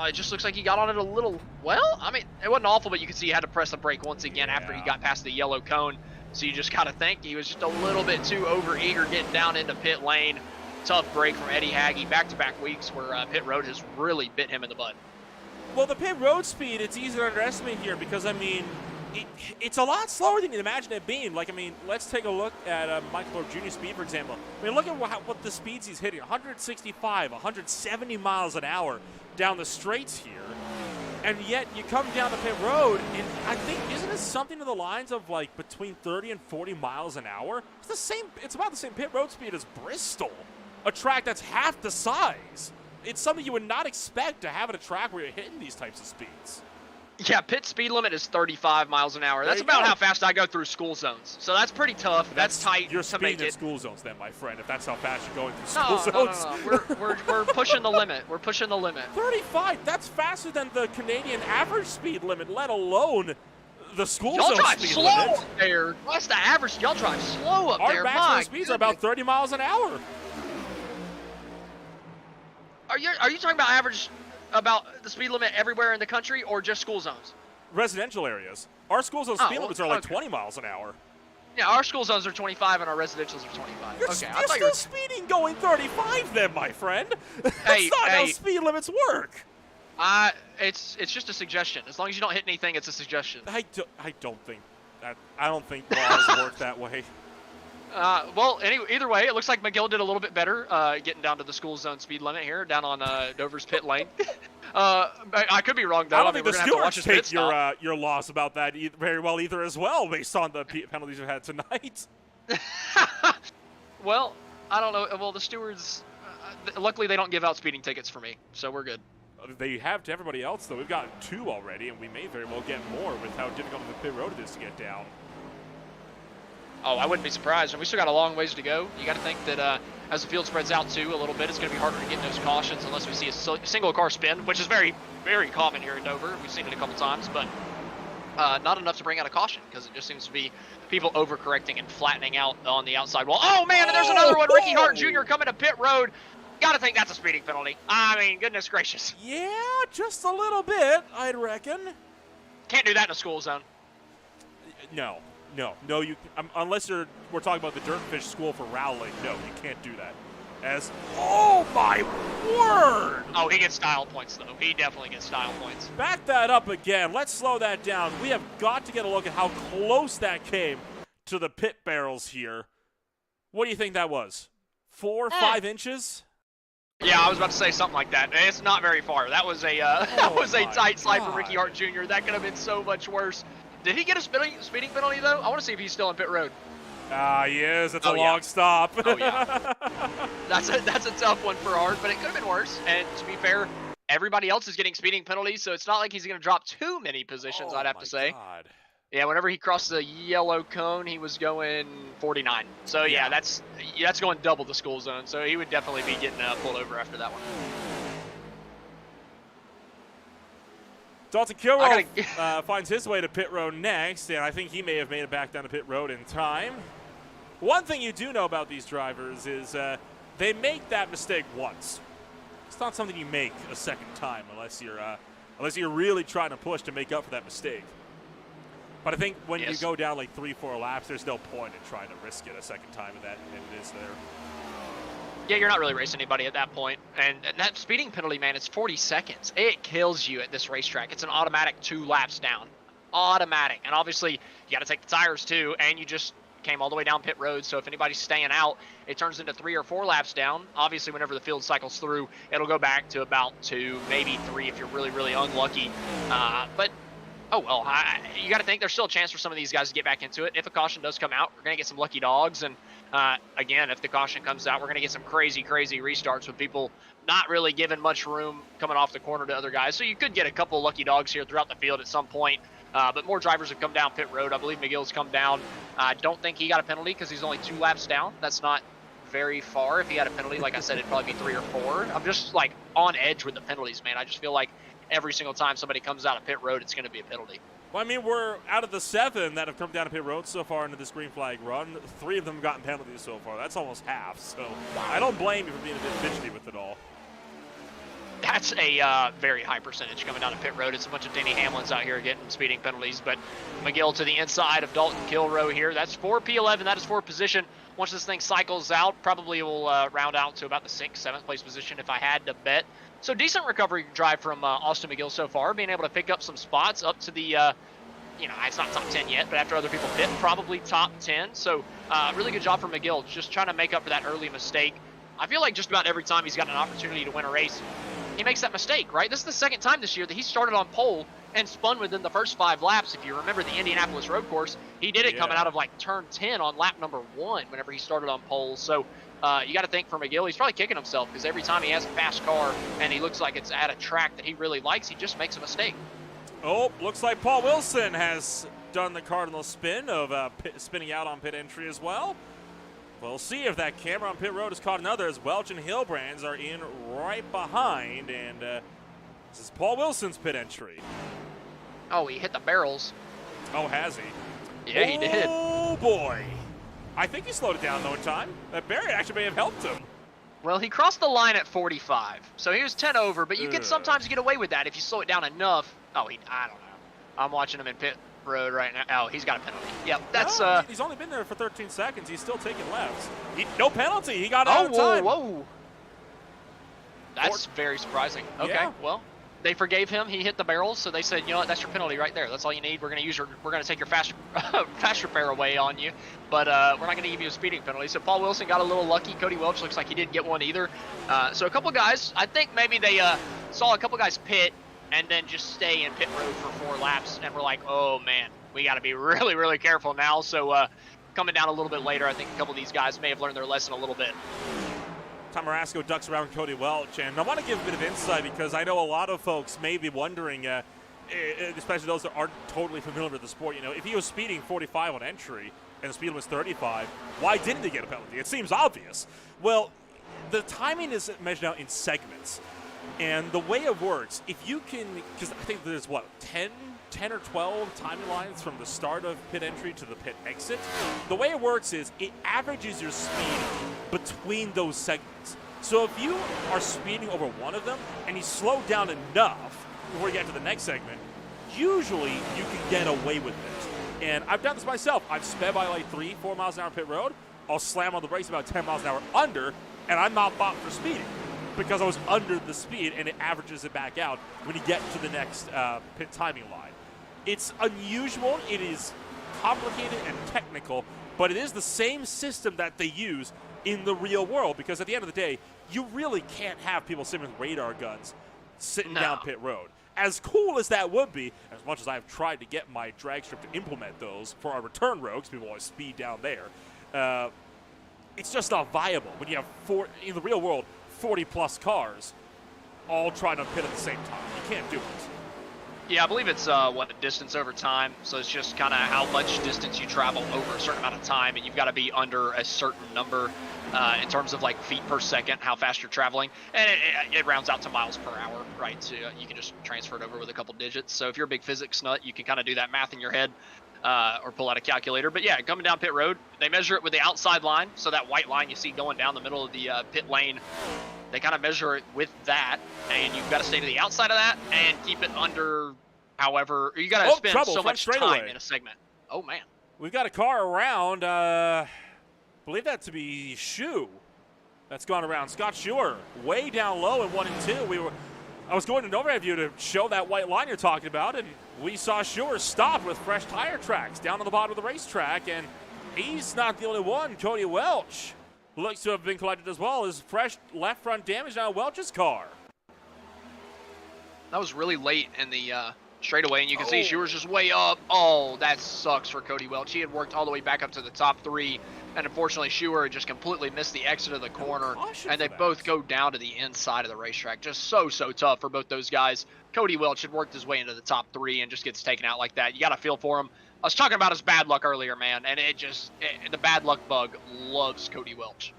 It just looks like he got on it a little, well, I mean, it wasn't awful, but you could see he had to press the brake once again after he got past the yellow cone. So you just gotta think he was just a little bit too overeager getting down into pit lane. Tough break from Eddie Hagge, back-to-back weeks where pit road has really bit him in the butt. Well, the pit road speed, it's easy to underestimate here because, I mean, it's a lot slower than you'd imagine it being. Like, I mean, let's take a look at Michael Orr Jr. speed, for example. I mean, look at what the speeds he's hitting. 165, 170 miles an hour down the straights here. And yet you come down the pit road, and I think, isn't it something to the lines of like between 30 and 40 miles an hour? It's the same. It's about the same pit road speed as Bristol, a track that's half the size. It's something you would not expect to have at a track where you're hitting these types of speeds. Yeah, pit speed limit is 35 miles an hour. That's about how fast I go through school zones. So that's pretty tough. That's tight. You're speeding in school zones then, my friend, if that's how fast you're going through school zones. No. We're pushing the limit. We're pushing the limit. 35, that's faster than the Canadian average speed limit, let alone the school zone speed limit. Y'all drive slow up there. What's the average? Y'all drive slow up there. Our maximum speeds are about 30 miles an hour. Are you talking about average? About the speed limit everywhere in the country or just school zones? Residential areas. Our school zone speed limits are like 20 miles an hour. Yeah, our school zones are 25 and our residentials are 25. You're still speeding going 35 then, my friend. That's not how speed limits work. It's just a suggestion. As long as you don't hit anything, it's a suggestion. I don't think laws work that way. Well, either way, it looks like McGill did a little bit better getting down to the school zone speed limit here, down on Dover's pit lane. I could be wrong, though. I don't think the stewards take your loss about that very well either as well, based on the penalties we've had tonight. Well, I don't know. Well, the stewards, luckily they don't give out speeding tickets for me, so we're good. They have to everybody else, though. We've got 2 already, and we may very well get more with how difficult the pit road it is to get down. Oh, I wouldn't be surprised. And we still got a long ways to go. You got to think that as the field spreads out, too, a little bit, it's going to be harder to get those cautions unless we see a single car spin, which is very, very common here in Dover. We've seen it a couple times. But not enough to bring out a caution because it just seems to be people overcorrecting and flattening out on the outside wall. Oh, man, and there's another one. Ricky Hart Jr. coming to pit road. Got to think that's a speeding penalty. I mean, goodness gracious. Yeah, just a little bit, I'd reckon. Can't do that in a school zone. No, you unless we're talking about the Dirtfish School for Rowling. No, you can't do that. Oh my word! Oh, he gets style points though. He definitely gets style points. Back that up again. Let's slow that down. We have got to get a look at how close that came to the pit barrels here. What do you think that was? 4 or 5 inches? Yeah, I was about to say something like that. It's not very far. That was a tight slide for Ricky Hart Jr. That could have been so much worse. Did he get a speeding penalty though? I want to see if he's still on pit road. He is. It's a long stop. Oh yeah. That's a tough one for Hart, but it could have been worse. And to be fair, everybody else is getting speeding penalties, so it's not like he's going to drop too many positions. I'd have to say. God. Yeah, whenever he crossed the yellow cone, he was going 49. So yeah, that's going double the school zone. So he would definitely be getting pulled over after that one. Dalton Kilroy finds his way to pit road next, and I think he may have made it back down to pit road in time. One thing you do know about these drivers is they make that mistake once. It's not something you make a second time unless you're really trying to push to make up for that mistake. But I think when you go down like 3-4 laps, there's no point in trying to risk it a second time and it is there. Yeah, you're not really racing anybody at that point. And that speeding penalty, man, it's 40 seconds. It kills you at this racetrack. It's an automatic 2 laps down. Automatic. And obviously, you got to take the tires too, and you just came all the way down pit road. So if anybody's staying out, it turns into 3 or 4 laps down. Obviously, whenever the field cycles through, it'll go back to about 2, maybe 3 if you're really, really unlucky. But oh, well, you got to think there's still a chance for some of these guys to get back into it. If a caution does come out, we're going to get some lucky dogs. And again, if the caution comes out, we're going to get some crazy, crazy restarts with people not really giving much room coming off the corner to other guys. So you could get a couple lucky dogs here throughout the field at some point. But more drivers have come down pit road. I believe McGill's come down. I don't think he got a penalty because he's only 2 laps down. That's not very far. If he had a penalty, like I said, it'd probably be 3 or 4. I'm just like on edge with the penalties, man. I just feel like every single time somebody comes out of pit road, it's going to be a penalty. Well, I mean, we're out of the 7 that have come down to pit road so far into this green flag run. 3 of them have gotten penalties so far. That's almost half. So I don't blame you for being a bit fidgety with it all. That's a very high percentage coming down to pit road. It's a bunch of Denny Hamlins out here getting speeding penalties. But McGill to the inside of Dalton Kilroy here. That's 4 P11. That is for position. Once this thing cycles out, probably will round out to about the 6th, 7th place position if I had to bet. So decent recovery drive from Austin McGill so far, being able to pick up some spots up to the, it's not top 10 yet, but after other people pit, probably top 10. So really good job from McGill, just trying to make up for that early mistake. I feel like just about every time he's got an opportunity to win a race, he makes that mistake, right? This is the 2nd time this year that he started on pole and spun within the first 5 laps. If you remember the Indianapolis road course, he did it coming out of like turn 10 on lap number 1 whenever he started on pole. So you got to think for McGill, he's probably kicking himself because every time he has a fast car and he looks like it's at a track that he really likes, he just makes a mistake. Oh, looks like Paul Wilson has done the cardinal spin of spinning out on pit entry as well. We'll see if that camera on pit road has caught another as Welch and Hillbrands are in right behind. And this is Paul Wilson's pit entry. Oh, he hit the barrels. Oh, has he? Yeah, he did. Oh, boy. I think he slowed it down, though, in time. That barrier actually may have helped him. Well, he crossed the line at 45, so he was 10 over, but you can sometimes get away with that if you slow it down enough. Oh, I don't know. I'm watching him in pit road right now. Oh, he's got a penalty. Yep, that's... No, he's only been there for 13 seconds. He's still taking lefts. No penalty. He got out of time. Whoa. That's very surprising. Okay, well, they forgave him. He hit the barrels, so they said, you know what, that's your penalty right there. That's all you need. We're going to take your fast repair away on you, but we're not going to give you a speeding penalty. So Paul Wilson got a little lucky. Cody Welch looks like he didn't get one either. So a couple guys, I think maybe they saw a couple guys pit and then just stay in pit road for 4 laps, and we're like, oh man, we got to be really, really careful now. So coming down a little bit later, I think a couple of these guys may have learned their lesson a little bit. Tom Marasco ducks around Cody Welch, and I want to give a bit of insight because I know a lot of folks may be wondering, especially those that aren't totally familiar with the sport, if he was speeding 45 on entry and the speed was 35, why didn't he get a penalty? It seems obvious. Well, the timing is measured out in segments, and the way it works, if you can, because I think there's 10 10 or 12 timing lines from the start of pit entry to the pit exit. The way it works is it averages your speed between those segments. So if you are speeding over one of them and you slow down enough before you get to the next segment, usually you can get away with it. And I've done this myself. I've sped by like 3-4 miles an hour pit road. I'll slam on the brakes about 10 miles an hour under, and I'm not bought for speeding because I was under the speed, and it averages it back out when you get to the next pit timing line. It's unusual, it is complicated and technical, but it is the same system that they use in the real world, because at the end of the day, you really can't have people sitting with radar guns sitting down pit road. As cool as that would be, as much as I've tried to get my drag strip to implement those for our return road, because people always speed down there, it's just not viable when you have, in the real world, 40-plus cars all trying to pit at the same time. You can't do it. Yeah, I believe it's distance over time. So it's just kind of how much distance you travel over a certain amount of time, and you've got to be under a certain number in terms of like feet per second, how fast you're traveling, and it rounds out to miles per hour, right? So you can just transfer it over with a couple digits. So if you're a big physics nut, you can kind of do that math in your head. Or pull out a calculator. But yeah, coming down pit road, they measure it with the outside line. So that white line you see going down the middle of the pit lane, they kind of measure it with that. And you've got to stay to the outside of that and keep it under, however, you got to spend so much time in a segment. Oh, man. We've got a car around, believe that to be Shu. That's gone around. Scott Schuer, way down low in 1 and 2. I was going to an overhead view to show that white line you're talking about, and we saw Schuer stop with fresh tire tracks down on the bottom of the racetrack, and he's not the only one. Cody Welch looks to have been collected as well. There's fresh left front damage on Welch's car. That was really late in the straightaway, and you can see Schuer's just way up. Oh, that sucks for Cody Welch. He had worked all the way back up to the top 3, and unfortunately Schuer just completely missed the exit of the corner, and they both go down to the inside of the racetrack. Just so tough for both those guys. Cody Welch had worked his way into the top 3 and just gets taken out like that. You got to feel for him. I was talking about his bad luck earlier, man, and the bad luck bug loves Cody Welch.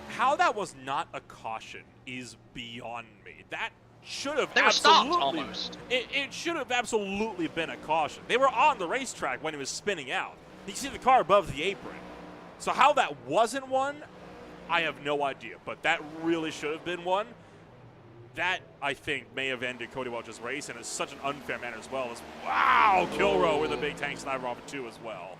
How that was not a caution is beyond me. That should have absolutely stopped almost. It should have absolutely been a caution. They were on the racetrack when he was spinning out. You see the car above the apron. So how that wasn't one, I have no idea. But that really should have been one. That, I think, may have ended Cody Welch's race, and it's such an unfair manner as well. Wow, Kilrow with a big tank sniper off of 2 as well.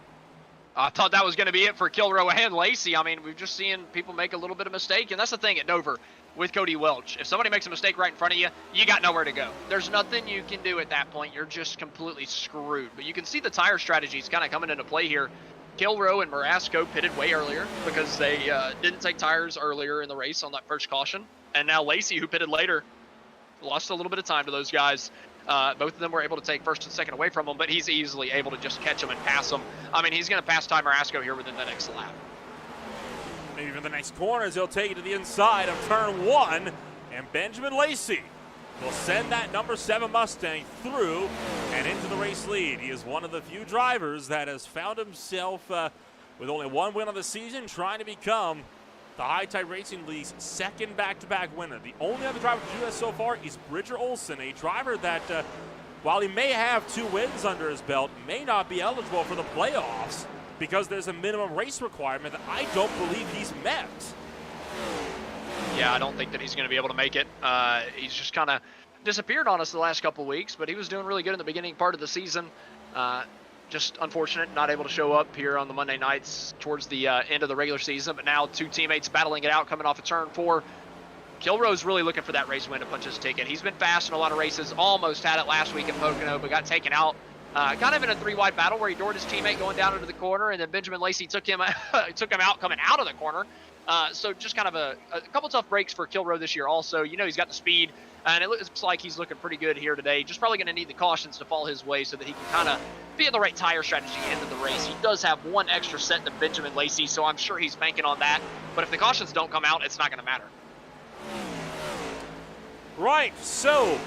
I thought that was going to be it for Kilrow and Lacey. I mean, we've just seen people make a little bit of mistake, and that's the thing at Dover with Cody Welch. If somebody makes a mistake right in front of you, you got nowhere to go. There's nothing you can do at that point. You're just completely screwed. But you can see the tire strategies kind of coming into play here. Kilrow and Marasco pitted way earlier because they didn't take tires earlier in the race on that first caution. And now Lacey, who pitted later, lost a little bit of time to those guys. Both of them were able to take first and second away from him, but he's easily able to just catch them and pass them. I mean, he's going to pass Ty Marasco here within the next lap. Maybe for the next corners, he'll take it to the inside of turn 1, and Benjamin Lacey will send that number 7 Mustang through and into the race lead. He is one of the few drivers that has found himself with only 1 win on the season, trying to become the High Tide Racing League's second back-to-back winner. The only other driver to do that so far is Bridger Olson, a driver that, while he may have 2 wins under his belt, may not be eligible for the playoffs because there's a minimum race requirement that I don't believe he's met. Yeah, I don't think that he's going to be able to make it. He's just kind of disappeared on us the last couple weeks, but he was doing really good in the beginning part of the season. Just unfortunate, not able to show up here on the Monday nights towards the end of the regular season, but now 2 teammates battling it out coming off of turn 4. Kilrow's really looking for that race win to punch his ticket. He's been fast in a lot of races, almost had it last week in Pocono, but got taken out. Kind of in a 3-wide battle where he doored his teammate going down into the corner, and then Benjamin Lacey took him out coming out of the corner. So just kind of a couple tough breaks for Kilrow this year also. You know, he's got the speed, and it looks like he's looking pretty good here today. Just probably going to need the cautions to fall his way so that he can kind of be in the right tire strategy into the race. He does have 1 extra set than Benjamin Lacey, so I'm sure he's banking on that. But if the cautions don't come out, it's not going to matter. Right, so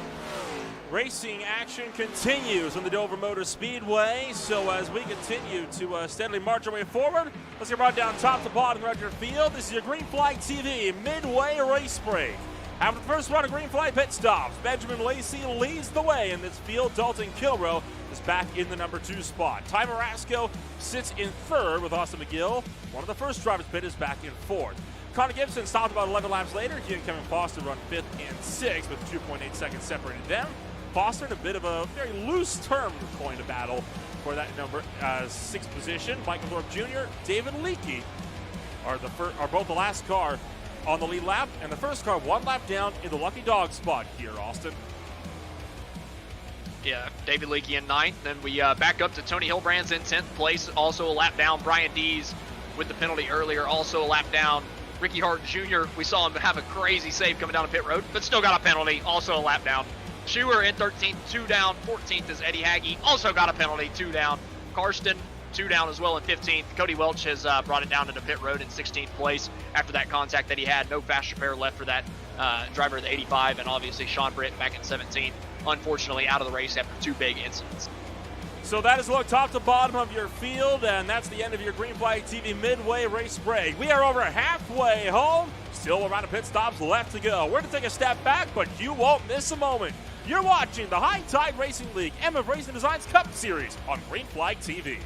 racing action continues on the Dover Motor Speedway. So as we continue to steadily march our way forward, let's get right down top to bottom right your field. This is your Green Flag TV Midway Race Break. After the first round of green flag pit stops, Benjamin Lacey leads the way in this field. Dalton Kilrow is back in the number 2 spot. Ty Marasco sits in 3rd with Austin McGill. One of the first drivers pit is back in 4th. Connor Gibson stopped about 11 laps later. He and Kevin Foster run 5th and 6th with 2.8 seconds separating them. Foster in a bit of a very loose term coin to battle for that number 6th position. Michael Thorpe Jr., David Leakey are both the last car on the lead lap, and the first car 1 lap down in the lucky dog spot here, Austin. Yeah, David Leakey in 9th. Then we back up to Tony Hilbrand's in 10th place, also a lap down. Brian Dees with the penalty earlier, also a lap down. Ricky Hart Jr., we saw him have a crazy save coming down the pit road, but still got a penalty, also a lap down. Schuer in 13th, 2 down. 14th is Eddie Hagge, also got a penalty, 2 down. Karsten, 2 down as well in 15th. Cody Welch has brought it down into pit road in 16th place after that contact that he had. No fast repair left for that driver of the 85, and obviously Sean Britt back in 17th, unfortunately out of the race after 2 big incidents. So that is a look top to bottom of your field, and that's the end of your Green Flag TV midway race break. We are over halfway home. Still a round of pit stops left to go. We're going to take a step back, but you won't miss a moment. You're watching the High Tide Racing League MF Racing Designs Cup Series on Green Flag TV.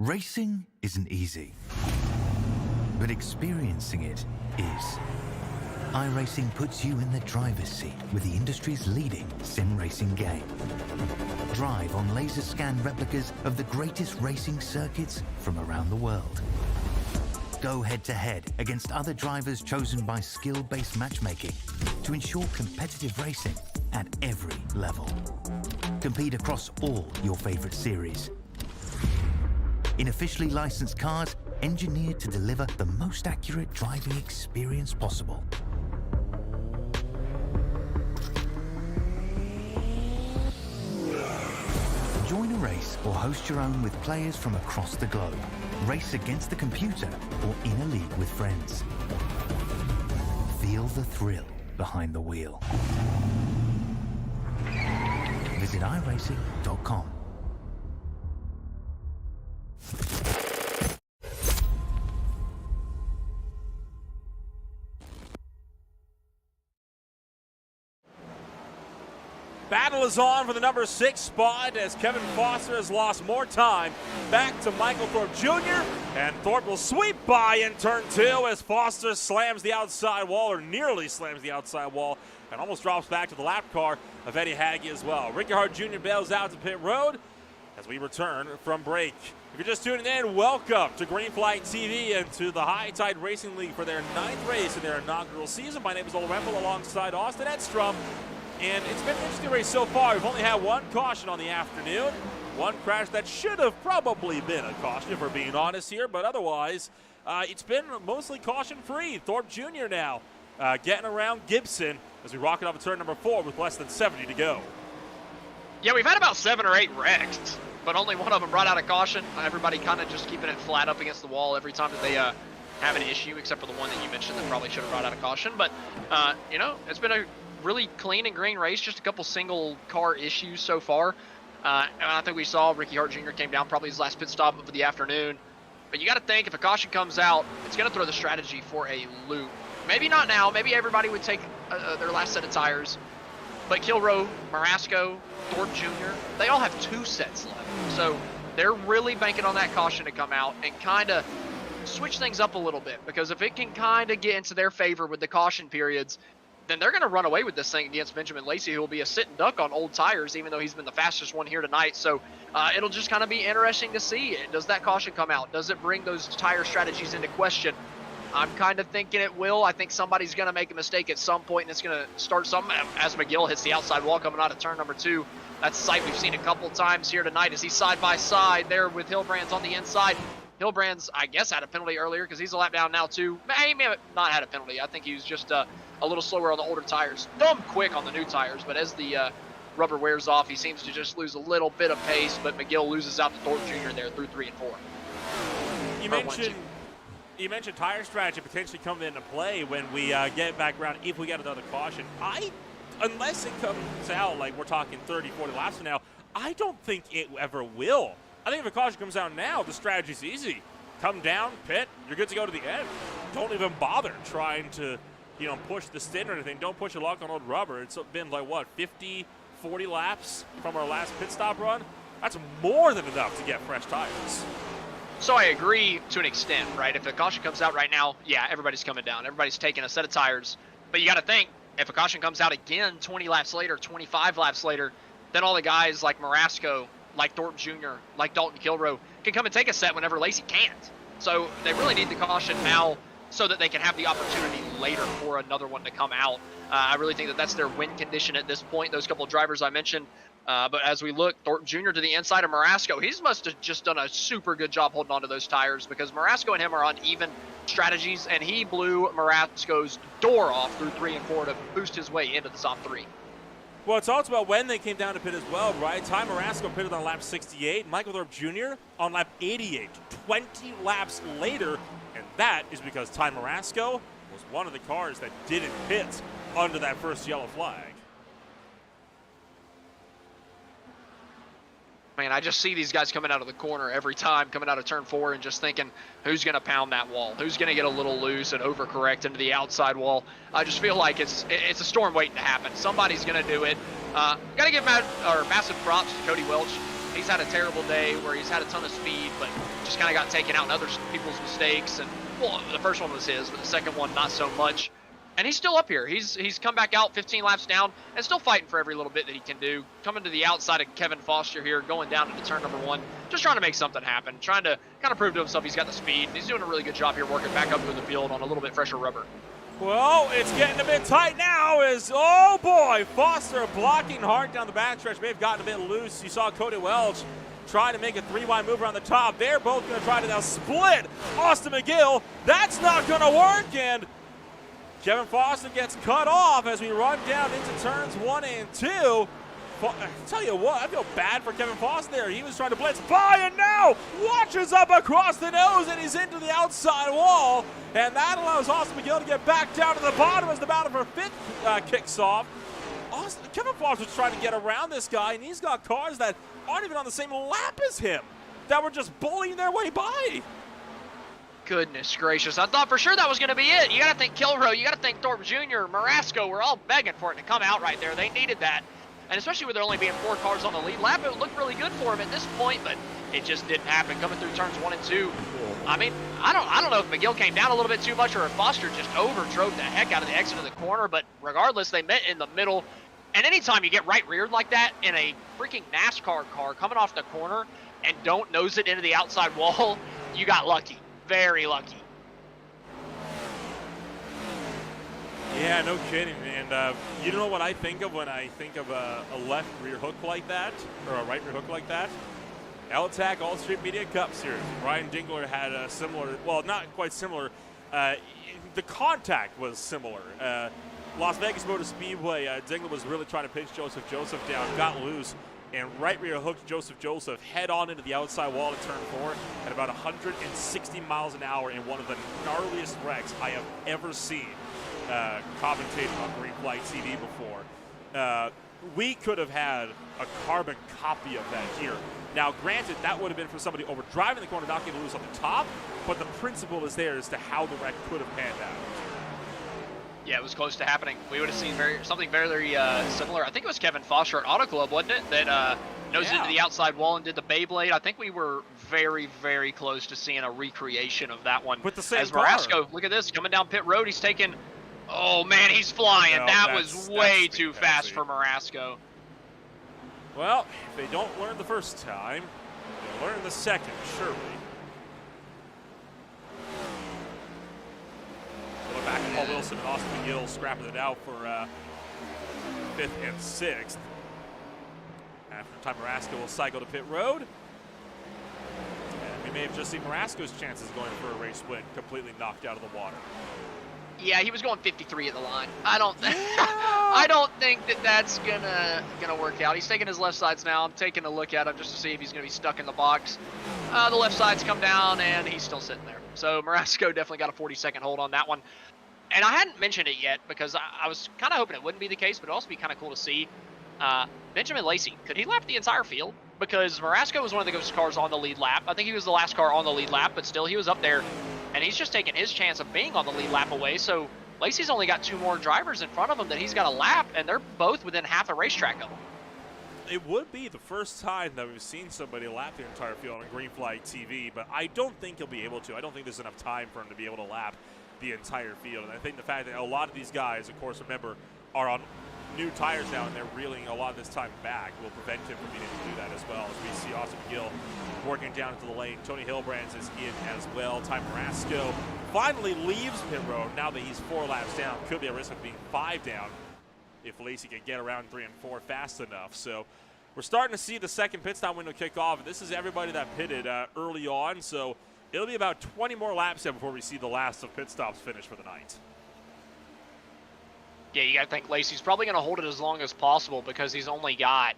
Racing isn't easy, but experiencing it is. iRacing puts you in the driver's seat with the industry's leading sim racing game. Drive on laser scan replicas of the greatest racing circuits from around the world. Go head-to-head against other drivers chosen by skill-based matchmaking to ensure competitive racing at every level. Compete across all your favorite series. In officially licensed cars, engineered to deliver the most accurate driving experience possible. Join a race or host your own with players from across the globe. Race against the computer or in a league with friends. Feel the thrill behind the wheel. Visit iRacing.com. Battle is on for the number 6 spot as Kevin Foster has lost more time. Back to Michael Thorpe Jr. And Thorpe will sweep by in turn 2 as Foster slams the outside wall, or nearly slams the outside wall, and almost drops back to the lap car of Eddie Hagge as well. Ricky Hart Jr. bails out to pit road as we return from break. If you're just tuning in, welcome to Green Flag TV and to the High Tide Racing League for their 9th race in their inaugural season. My name is Ole Rempel alongside Austin Edstrom. And it's been an interesting race so far. We've only had one caution on the afternoon. One crash that should have probably been a caution, if we're being honest here. But otherwise, it's been mostly caution-free. Thorpe Jr. now getting around Gibson as we rocket off to turn number 4 with less than 70 to go. Yeah, we've had about 7 or 8 wrecks, but only one of them brought out a caution. Everybody kind of just keeping it flat up against the wall every time that they have an issue, except for the one that you mentioned that probably should have brought out a caution. But, you know, it's been a really clean and green race, just a couple single car issues so far. And I think we saw Ricky Hart Jr. came down probably his last pit stop of the afternoon. But you got to think if a caution comes out, it's going to throw the strategy for a loop. Maybe not now. Maybe everybody would take their last set of tires. But Kilroe, Marasco, Thorpe Jr., they all have 2 sets left. So they're really banking on that caution to come out and kind of switch things up a little bit. Because if it can kind of get into their favor with the caution periods, then they're going to run away with this thing against Benjamin Lacey, who will be a sit and duck on old tires, even though he's been the fastest one here tonight. So it'll just kind of be interesting to see. Does that caution come out? Does it bring those tire strategies into question? I'm kind of thinking it will. I think somebody's going to make a mistake at some point, and it's going to start something as McGill hits the outside wall coming out of turn number 2. That's a sight we've seen a couple times here tonight as he's side by side there with Hillbrands on the inside. Hillbrands, I guess, had a penalty earlier because he's a lap down now too. He may have not had a penalty. I think he was just a little slower on the older tires. Dumb quick on the new tires, but as the rubber wears off, he seems to just lose a little bit of pace, but McGill loses out to Thorpe Jr. there through 3 and 4. You mentioned tire strategy potentially coming into play when we get back around if we get another caution. Unless it comes out like we're talking 30, 40 laps from now, I don't think it ever will. I think if a caution comes out now, the strategy's easy. Come down, pit, you're good to go to the end. Don't even bother trying to, push the stint or anything. Don't push a lock on old rubber. It's been like, what, 50, 40 laps from our last pit stop run? That's more than enough to get fresh tires. So I agree to an extent, right? If a caution comes out right now, yeah, everybody's coming down. Everybody's taking a set of tires. But you got to think, if a caution comes out again 20 laps later, 25 laps later, then all the guys like Marasco, like Thorpe Jr., like Dalton Kilroe can come and take a set whenever Lacey can't. So they really need the caution now so that they can have the opportunity later for another one to come out. I really think that that's their win condition at this point, those couple of drivers I mentioned. But as we look, Thorpe Jr. to the inside of Marasco, he must have just done a super good job holding on to those tires because Marasco and him are on even strategies, and he blew Marasco's door off through 3 and 4 to boost his way into the top 3. Well, it's also about when they came down to pit as well, right? Ty Marasco pitted on lap 68, Michael Thorpe Jr. on lap 88, 20 laps later, and that is because Ty Marasco was one of the cars that didn't pit under that first yellow flag. Man, I just see these guys coming out of the corner every time, coming out of turn 4 and just thinking, who's going to pound that wall? Who's going to get a little loose and overcorrect into the outside wall? I just feel like it's a storm waiting to happen. Somebody's going to do it. Got to give massive props to Cody Welch. he's had a terrible day where he's had a ton of speed, but just kind of got taken out in other people's mistakes. And well, the first one was his, but the second one not so much. And he's still up here. He's come back out 15 laps down and still fighting for every little bit that he can do. Coming to the outside of Kevin Foster here, going down into turn number 1, just trying to make something happen, trying to kind of prove to himself he's got the speed. He's doing a really good job here working back up to the field on a little bit fresher rubber. Well, it's getting a bit tight now as, oh boy, Foster blocking hard down the backstretch. May have gotten a bit loose. You saw Cody Welch trying to make a 3-wide move around the top. They're both going to try to now split Austin McGill. That's not going to work, and Kevin Foster gets cut off as we run down into turns 1 and 2. I tell you what, I feel bad for Kevin Foster there. He was trying to blitz by, and now watches up across the nose, and he's into the outside wall. And that allows Austin McGill to get back down to the bottom as the battle for 5th kicks off. Kevin Foster's trying to get around this guy, and he's got cars that aren't even on the same lap as him that were just bullying their way by. Goodness gracious. I thought for sure that was going to be it. You got to think Kilrow, you got to think Thorpe Jr., Marasco were all begging for it to come out right there. They needed that. And especially with there only being 4 cars on the lead lap, it looked really good for him at this point, but it just didn't happen coming through turns 1 and 2. I mean, I don't know if McGill came down a little bit too much or if Foster just overdrove the heck out of the exit of the corner, but regardless, they met in the middle. And anytime you get right reared like that in a freaking NASCAR car coming off the corner and don't nose it into the outside wall, you got lucky. Very lucky. Yeah, no kidding. And you know what I think of when I think of a left rear hook like that, or a right rear hook like that? LTAC All Street Media Cup Series. Ryan Dingler had a similar, well, not quite similar. The contact was similar. Las Vegas Motor Speedway, Dingler was really trying to pitch Joseph down, got loose, and right rear hooked Joseph head on into the outside wall at turn 4 at about 160 miles an hour in one of the gnarliest wrecks I have ever seen commentated on Green Flight TV before. We could have had a carbon copy of that here. Now, granted, that would have been for somebody over driving the corner, not getting loose on the top, but the principle is there as to how the wreck could have panned out. Yeah, it was close to happening. We would have seen something very similar. I think it was Kevin Foster at Auto Club, wasn't it? That nosed into the outside wall and did the Beyblade. I think we were very close to seeing a recreation of that one. With the same As Marasco, look at this, coming down pit road, he's taking, oh man, he's flying. No, that was way too fast for Marasco. Well, if they don't learn the first time, they'll learn the second, surely. Going back to Paul Wilson and Austin McGill scrapping it out for 5th and 6th. After time, Marasco will cycle to pit road. And we may have just seen Marasco's chances going for a race win completely knocked out of the water. Yeah, he was going 53 at the line. I don't think that that's gonna work out. He's taking his left sides now. I'm taking a look at him just to see if he's gonna be stuck in the box. The left sides come down and he's still sitting there. So Marasco definitely got a 40-second hold on that one. And I hadn't mentioned it yet because I was kind of hoping it wouldn't be the case, but it'd also be kind of cool to see. Benjamin Lacey, could he lap the entire field? Because Marasco was one of the cars on the lead lap. I think he was the last car on the lead lap, but still he was up there. And he's just taking his chance of being on the lead lap away. So Lacey's only got 2 more drivers in front of him that he's got a lap, and they're both within half a racetrack of him. It would be the first time that we've seen somebody lap the entire field on Green Flag TV, but I don't think he'll be able to. I don't think there's enough time for him to be able to lap the entire field. And I think the fact that a lot of these guys, of course, remember, are on new tires now and they're reeling a lot of this time back will prevent him from being able to do that as well. As we see Austin McGill working down into the lane. Tony Hillbrands is in as well. Ty Marasco finally leaves pit road now that he's 4 laps down. Could be a risk of being 5 down if Lacey can get around 3 and 4 fast enough. So we're starting to see the second pit stop window kick off. This is everybody that pitted early on, so it'll be about 20 more laps yet before we see the last of pit stops finish for the night. Yeah, you got to think Lacey's probably going to hold it as long as possible because he's only got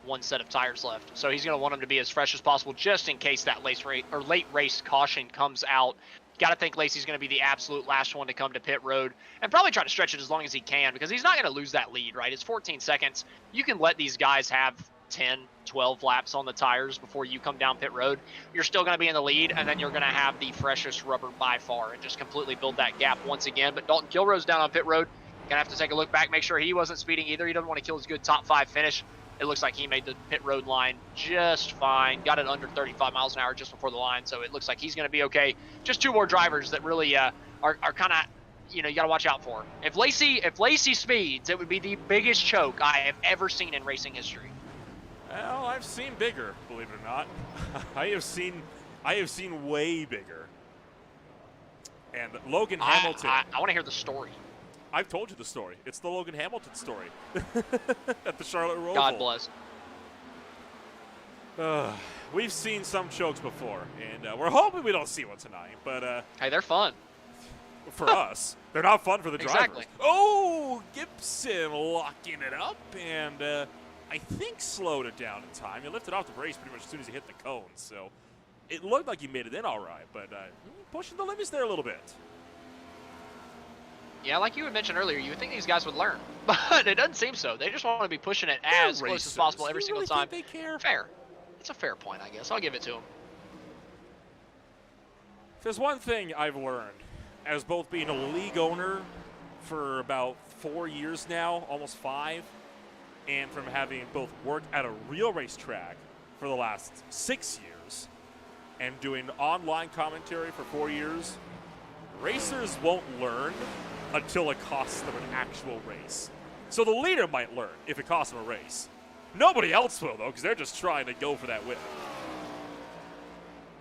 1 set of tires left. So he's going to want them to be as fresh as possible just in case that late race caution comes out. Got to think Lacey's going to be the absolute last one to come to pit road and probably try to stretch it as long as he can because he's not going to lose that lead, right? It's 14 seconds. You can let these guys have 10, 12 laps on the tires before you come down pit road. You're still going to be in the lead, and then you're going to have the freshest rubber by far and just completely build that gap once again. But Dalton Kilroe's down on pit road. Going to have to take a look back, make sure he wasn't speeding either. He doesn't want to kill his good top 5 finish. It looks like he made the pit road line just fine. Got it under 35 miles an hour just before the line, so it looks like he's going to be okay. Just 2 more drivers that really are kind of, you got to watch out for. If Lacey speeds, it would be the biggest choke I have ever seen in racing history. Well, I've seen bigger, believe it or not. I have seen way bigger. And Logan Hamilton. I want to hear the story. I've told you the story. It's the Logan Hamilton story at the Charlotte Roval. God bless. We've seen some chokes before, and we're hoping we don't see one tonight. But hey, they're fun. For us, they're not fun for the Exactly. drivers. Oh, Gibson locking it up, and I think slowed it down in time. He lifted off the brakes pretty much as soon as he hit the cone, so it looked like he made it in all right, but pushing the limits there a little bit. Yeah, like you had mentioned earlier, you would think these guys would learn, but it doesn't seem so. They just want to be pushing it as close as possible every single time. Think they care? Fair. It's a fair point, I guess. I'll give it to them. If there's one thing I've learned, as both being a league owner for about 4 years now, almost 5, and from having both worked at a real racetrack for the last 6 years, and doing online commentary for 4 years, racers won't learn until it costs them an actual race. So the leader might learn if it costs them a race. Nobody else will, though, because they're just trying to go for that win.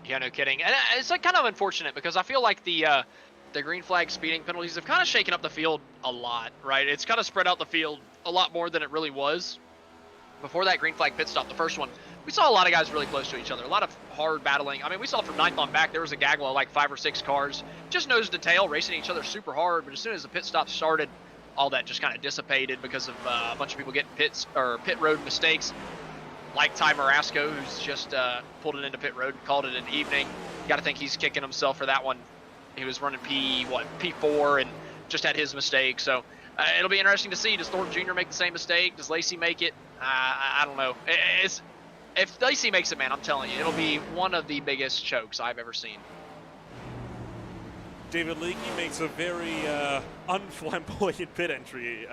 Yeah, no kidding. And it's like kind of unfortunate because I feel like the green flag speeding penalties have kind of shaken up the field a lot, right? It's kind of spread out the field a lot more than it really was. Before that green flag pit stop, the first one, we saw a lot of guys really close to each other, a lot of hard battling. I mean, we saw from 9th on back, there was a gaggle of like 5 or 6 cars, just nose to tail, racing each other super hard. But as soon as the pit stop started, all that just kind of dissipated because of a bunch of people getting pit road mistakes, like Ty Marasco, who's just pulled it into pit road and called it an evening. Got to think he's kicking himself for that one. He was running P4 and just had his mistake. So it'll be interesting to see. Does Thorpe Jr. make the same mistake? Does Lacey make it? I don't know. If Lacey makes it, man, I'm telling you, it'll be one of the biggest chokes I've ever seen. David Leakey makes a very unflamboyant pit entry,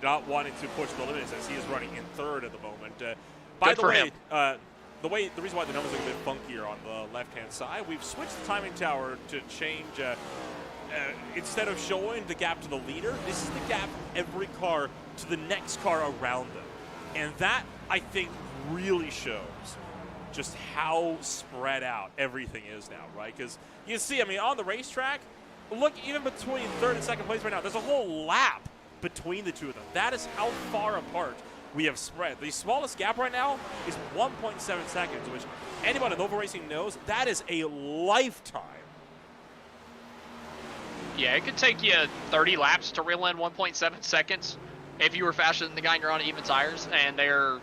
not wanting to push the limits as he is running in 3rd at the moment. By the way, the reason why the numbers are a bit funkier on the left-hand side, we've switched the timing tower to change. Instead of showing the gap to the leader, this is the gap from every car to the next car around them. And that, I think, really shows just how spread out everything is now, right? Because you see, I mean, on the racetrack, look, even between 3rd and 2nd place right now, there's a whole lap between the two of them. That is how far apart we have spread. The smallest gap right now is 1.7 seconds, which anybody in Nova Racing knows that is a lifetime. Yeah, it could take you 30 laps to reel in 1.7 seconds if you were faster than the guy and you're on even tires, and they're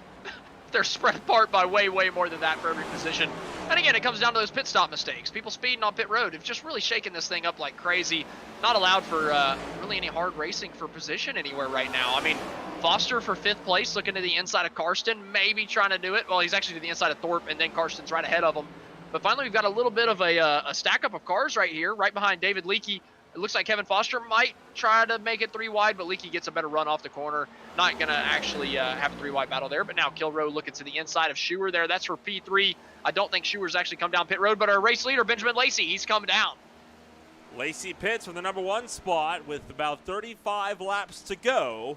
spread apart by way more than that for every position. And again, it comes down to those pit stop mistakes. People speeding on pit road have just really shaken this thing up like crazy. Not allowed for really any hard racing for position anywhere right now. I mean, Foster for 5th place, looking to the inside of Karsten, maybe trying to do it. Well, he's actually to the inside of Thorpe, and then Karsten's right ahead of him. But finally, we've got a little bit of a stack up of cars right here, right behind David Leakey. It looks like Kevin Foster might try to make it 3 wide, but Leakey gets a better run off the corner. Not going to actually have a 3 wide battle there, but now Kilroe looking to the inside of Schuer there. That's for P3. I don't think Schuer's actually come down pit road, but our race leader, Benjamin Lacey, he's come down. Lacey pits from the number 1 spot with about 35 laps to go.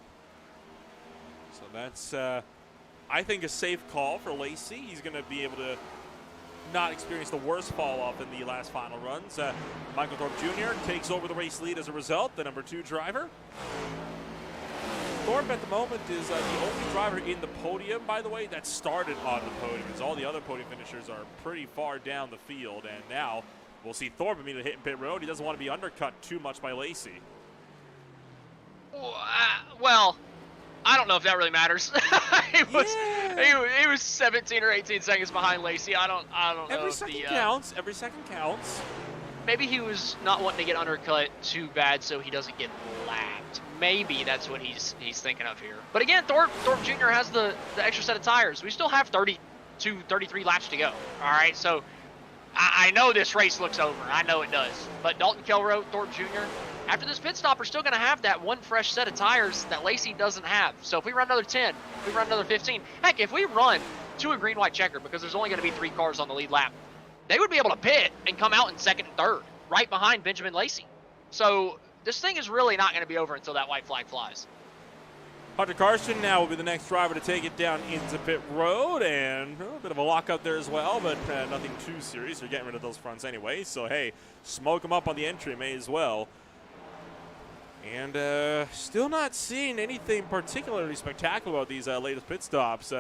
So that's, I think, a safe call for Lacey. He's going to be able to not experience the worst fall off in the last final runs. Michael Thorpe Jr. takes over the race lead as a result, the number 2 driver. Thorpe at the moment is the only driver in the podium, by the way, that started on the podium, as all the other podium finishers are pretty far down the field. And now we'll see Thorpe immediately hitting pit road. He doesn't want to be undercut too much by Lacey. Well, I don't know if that really matters. He was 17 or 18 seconds behind Lacey. I don't know. Every second counts. Every second counts. Maybe he was not wanting to get undercut too bad so he doesn't get lapped. Maybe that's what he's thinking of here. But again, Thorpe Jr. has the extra set of tires. We still have 32, 33 laps to go. All right, so I know this race looks over. I know it does. But Dalton Kilroe, Thorpe Jr., after this pit stop, we're still going to have that one fresh set of tires that Lacey doesn't have. So if we run another 10, if we run another 15, heck, if we run to a green-white checker, because there's only going to be 3 cars on the lead lap, they would be able to pit and come out in second and third, right behind Benjamin Lacey. So this thing is really not going to be over until that white flag flies. Hunter Karsten now will be the next driver to take it down into pit road, and a bit of a lockup there as well, but nothing too serious. You're getting rid of those fronts anyway, so hey, smoke them up on the entry, may as well. And still not seeing anything particularly spectacular about these latest pit stops.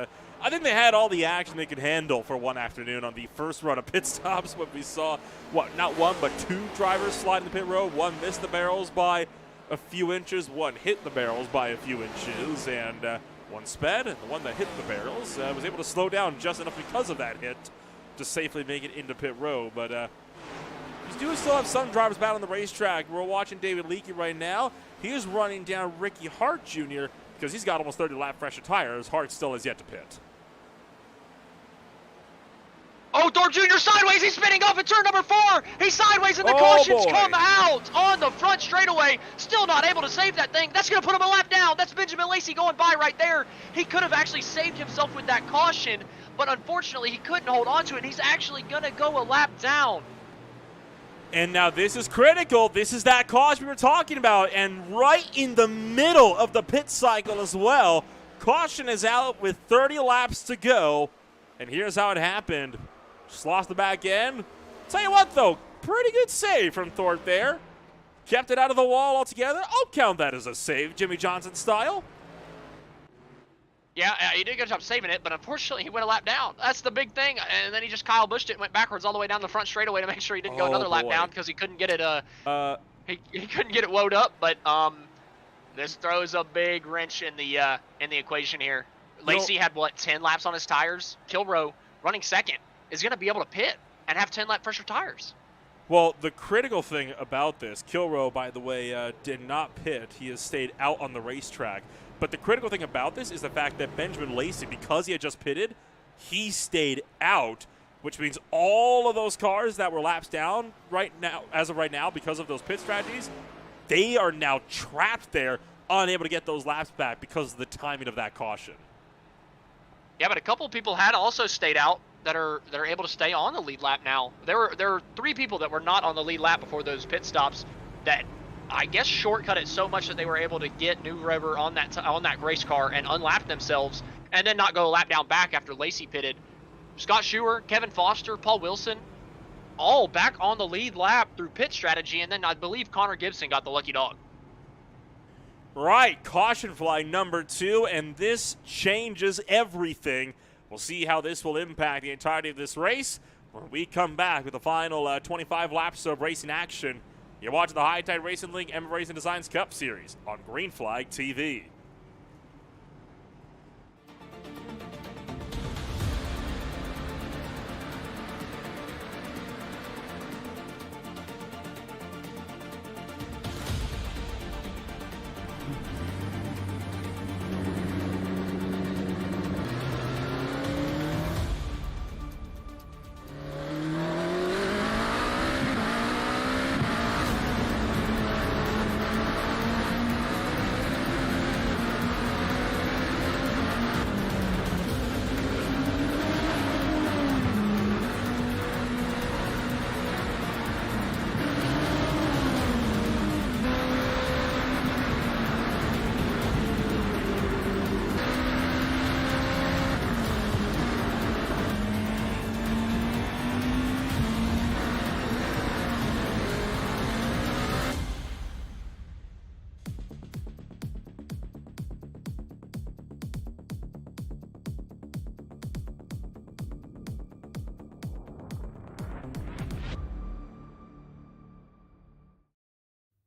I think they had all the action they could handle for one afternoon on the first run of pit stops, but we saw, not one, but 2 drivers slide in the pit road. One missed the barrels by a few inches, one hit the barrels by a few inches, and one sped, and the one that hit the barrels was able to slow down just enough because of that hit to safely make it into pit road. But we do still have some drivers back on the racetrack. We're watching David Leakey right now. He is running down Ricky Hart Jr. because he's got almost 30 lap fresher tires. Hart still has yet to pit. Oh, Thorpe Jr. sideways. He's spinning off at turn number 4. He's sideways, and the cautions come out on the front straightaway. Still not able to save that thing. That's going to put him a lap down. That's Benjamin Lacey going by right there. He could have actually saved himself with that caution, but unfortunately he couldn't hold on to it. He's actually going to go a lap down. And now this is critical. This is that caution we were talking about. And right in the middle of the pit cycle as well. Caution is out with 30 laps to go. And here's how it happened. Just lost the back end. Tell you what, though, pretty good save from Thorpe there. Kept it out of the wall altogether. I'll count that as a save, Jimmy Johnson style. Yeah, he did a good job saving it, but unfortunately he went a lap down. That's the big thing. And then he just Kyle Bushed it and went backwards all the way down the front straightaway to make sure he didn't go another lap down because he couldn't get it. He couldn't get it woed up. But this throws a big wrench in the equation here. Lacey had 10 laps on his tires. Kilroe running second is going to be able to pit and have 10 lap fresher tires. Well, the critical thing about this, Kilroe, by the way, did not pit. He has stayed out on the racetrack. But the critical thing about this is the fact that Benjamin Lacey, because he had just pitted, he stayed out, which means all of those cars that were laps down right now, as of right now, because of those pit strategies, they are now trapped there, unable to get those laps back because of the timing of that caution. Yeah, but a couple of people had also stayed out that are able to stay on the lead lap now. There were 3 people that were not on the lead lap before those pit stops that I guess shortcut it so much that they were able to get New River on that race car and unlap themselves and then not go a lap down back after Lacey pitted. Scott Schuer, Kevin Foster, Paul Wilson, all back on the lead lap through pit strategy, and then I believe Connor Gibson got the lucky dog. Right, caution flag number 2, and this changes everything. We'll see how this will impact the entirety of this race when we come back with the final 25 laps of racing action. You're watching the High Tide Racing League Emma Racing Designs Cup Series on Green Flag TV.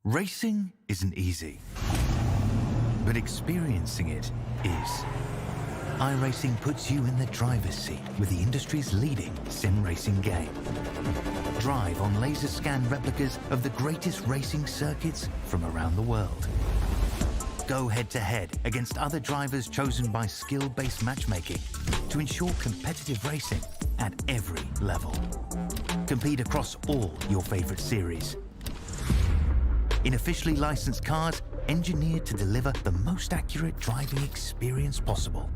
Racing isn't easy, but experiencing it is. iRacing puts you in the driver's seat with the industry's leading sim racing game. Drive on laser scan replicas of the greatest racing circuits from around the world. Go head-to-head against other drivers chosen by skill-based matchmaking to ensure competitive racing at every level. Compete across all your favorite series. in officially licensed cars engineered to deliver the most accurate driving experience possible.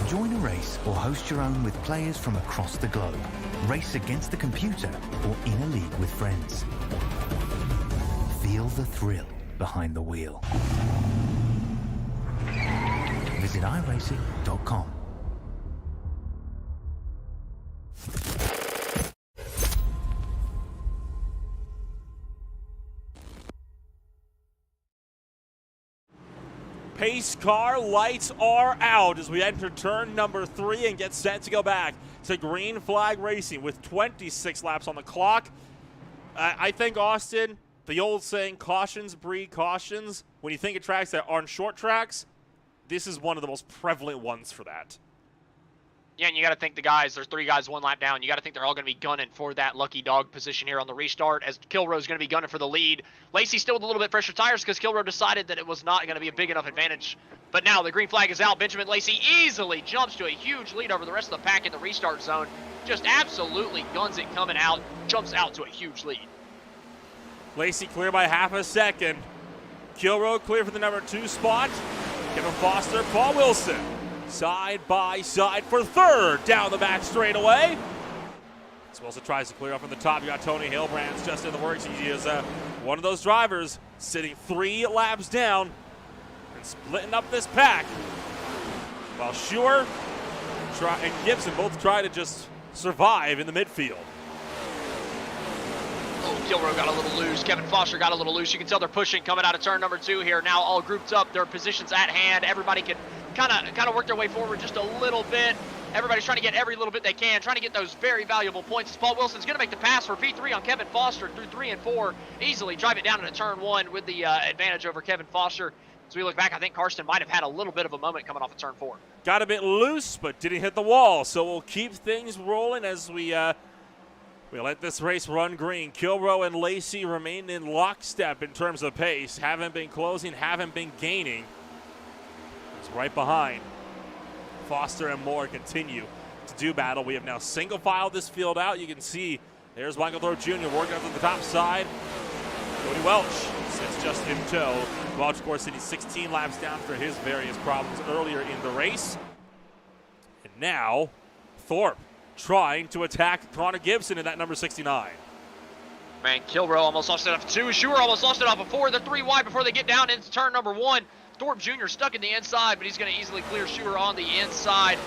Join a race or host your own with players from across the globe. Race against the computer or in a league with friends. Feel the thrill behind the wheel. Visit iRacing.com. Pace car lights are out as we enter turn number 3 and get set to go back to green flag racing with 26 laps on the clock. I think, Austin, the old saying, cautions breed cautions. When you think of tracks that aren't short tracks, this is one of the most prevalent ones for that. Yeah, and you got to think there's 3 guys 1 lap down. You got to think they're all going to be gunning for that lucky dog position here on the restart, as Kilroe's going to be gunning for the lead. Lacey still with a little bit fresher tires because Kilroe decided that it was not going to be a big enough advantage. But now the green flag is out. Benjamin Lacey easily jumps to a huge lead over the rest of the pack in the restart zone. Just absolutely guns it coming out, jumps out to a huge lead. Lacey clear by half a second. Kilroe clear for the number 2 spot. Kevin Foster, Paul Wilson. Side by side for third down the back straightaway. As Wilson tries to clear up from the top. You got Tony Hilbrands just in the works. He is one of those drivers sitting 3 laps down and splitting up this pack. While Schuer and Gibson both try to just survive in the midfield. Oh, Kilroe got a little loose. Kevin Foster got a little loose. You can tell they're pushing coming out of turn number 2 here. Now all grouped up. Their positions at hand. Everybody can kind of work their way forward just a little bit. Everybody's trying to get every little bit they can, trying to get those very valuable points. As Paul Wilson's going to make the pass for P3 on Kevin Foster through 3 and 4. Easily drive it down into turn 1 with the advantage over Kevin Foster. As we look back, I think Karsten might have had a little bit of a moment coming off of turn 4. Got a bit loose, but didn't hit the wall. So we'll keep things rolling as we let this race run green. Kilroe and Lacey remain in lockstep in terms of pace. Haven't been closing, haven't been gaining. It's right behind. Foster and Moore continue to do battle. We have now single filed this field out. You can see there's Michael Thorpe Jr. working up to the top side. Cody Welch sits just in tow. Welch, of course, sitting 16 laps down for his various problems earlier in the race. And now Thorpe trying to attack Connor Gibson in that number 69. Man, Kilroe almost lost it off 2. Schuer almost lost it off of 4. They're 3 wide before they get down into turn number 1. Thorpe Jr. stuck in the inside, but he's going to easily clear Schuer on the inside.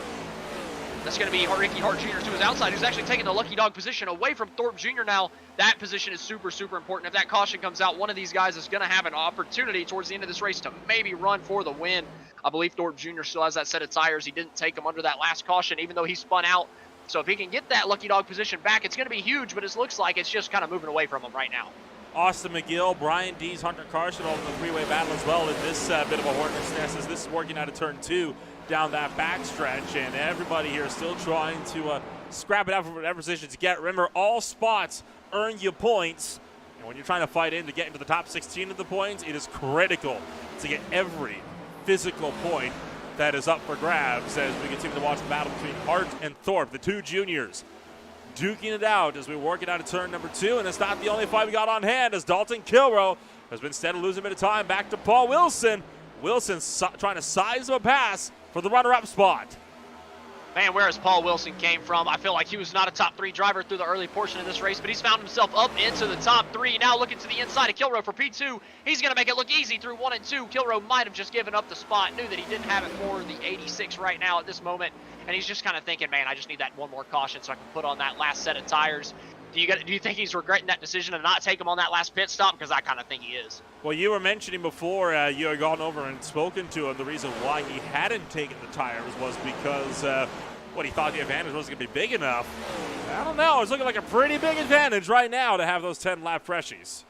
That's going to be Ricky Hart Jr. to his outside, who's actually taking the lucky dog position away from Thorpe Jr. now. That position is super, super important. If that caution comes out, one of these guys is going to have an opportunity towards the end of this race to maybe run for the win. I believe Thorpe Jr. still has that set of tires. He didn't take them under that last caution, even though he spun out. So if he can get that lucky dog position back, it's going to be huge, but it looks like it's just kind of moving away from him right now. Austin McGill, Brian Dees, Hunter Carson all in the three-way battle as well in this bit of a hornet's nest as this is working out of turn 2 down that back stretch, and everybody here is still trying to scrap it out for whatever position to get. Remember, all spots earn you points, and when you're trying to fight in to get into the top 16 of the points, it is critical to get every physical point that is up for grabs as we continue to watch the battle between Hart and Thorpe, the 2 juniors. Duking it out as we work it out of turn number 2, and it's not the only fight we got on hand as Dalton Kilroe has been steadily losing a bit of time. Back to Paul Wilson. Wilson trying to size him a pass for the runner-up spot. Man, where has Paul Wilson came from? I feel like he was not a top 3 driver through the early portion of this race, but he's found himself up into the top 3. Now looking to the inside of Kilroe for P2. He's going to make it look easy through 1 and 2. Kilroe might have just given up the spot, knew that he didn't have it for the 86 right now at this moment, and he's just kind of thinking, man, I just need that one more caution so I can put on that last set of tires. Do you think he's regretting that decision to not take him on that last pit stop? Because I kind of think he is. Well, you were mentioning before you had gone over and spoken to him. The reason why he hadn't taken the tires was because he thought the advantage wasn't going to be big enough. I don't know. It's looking like a pretty big advantage right now to have those 10-lap freshies.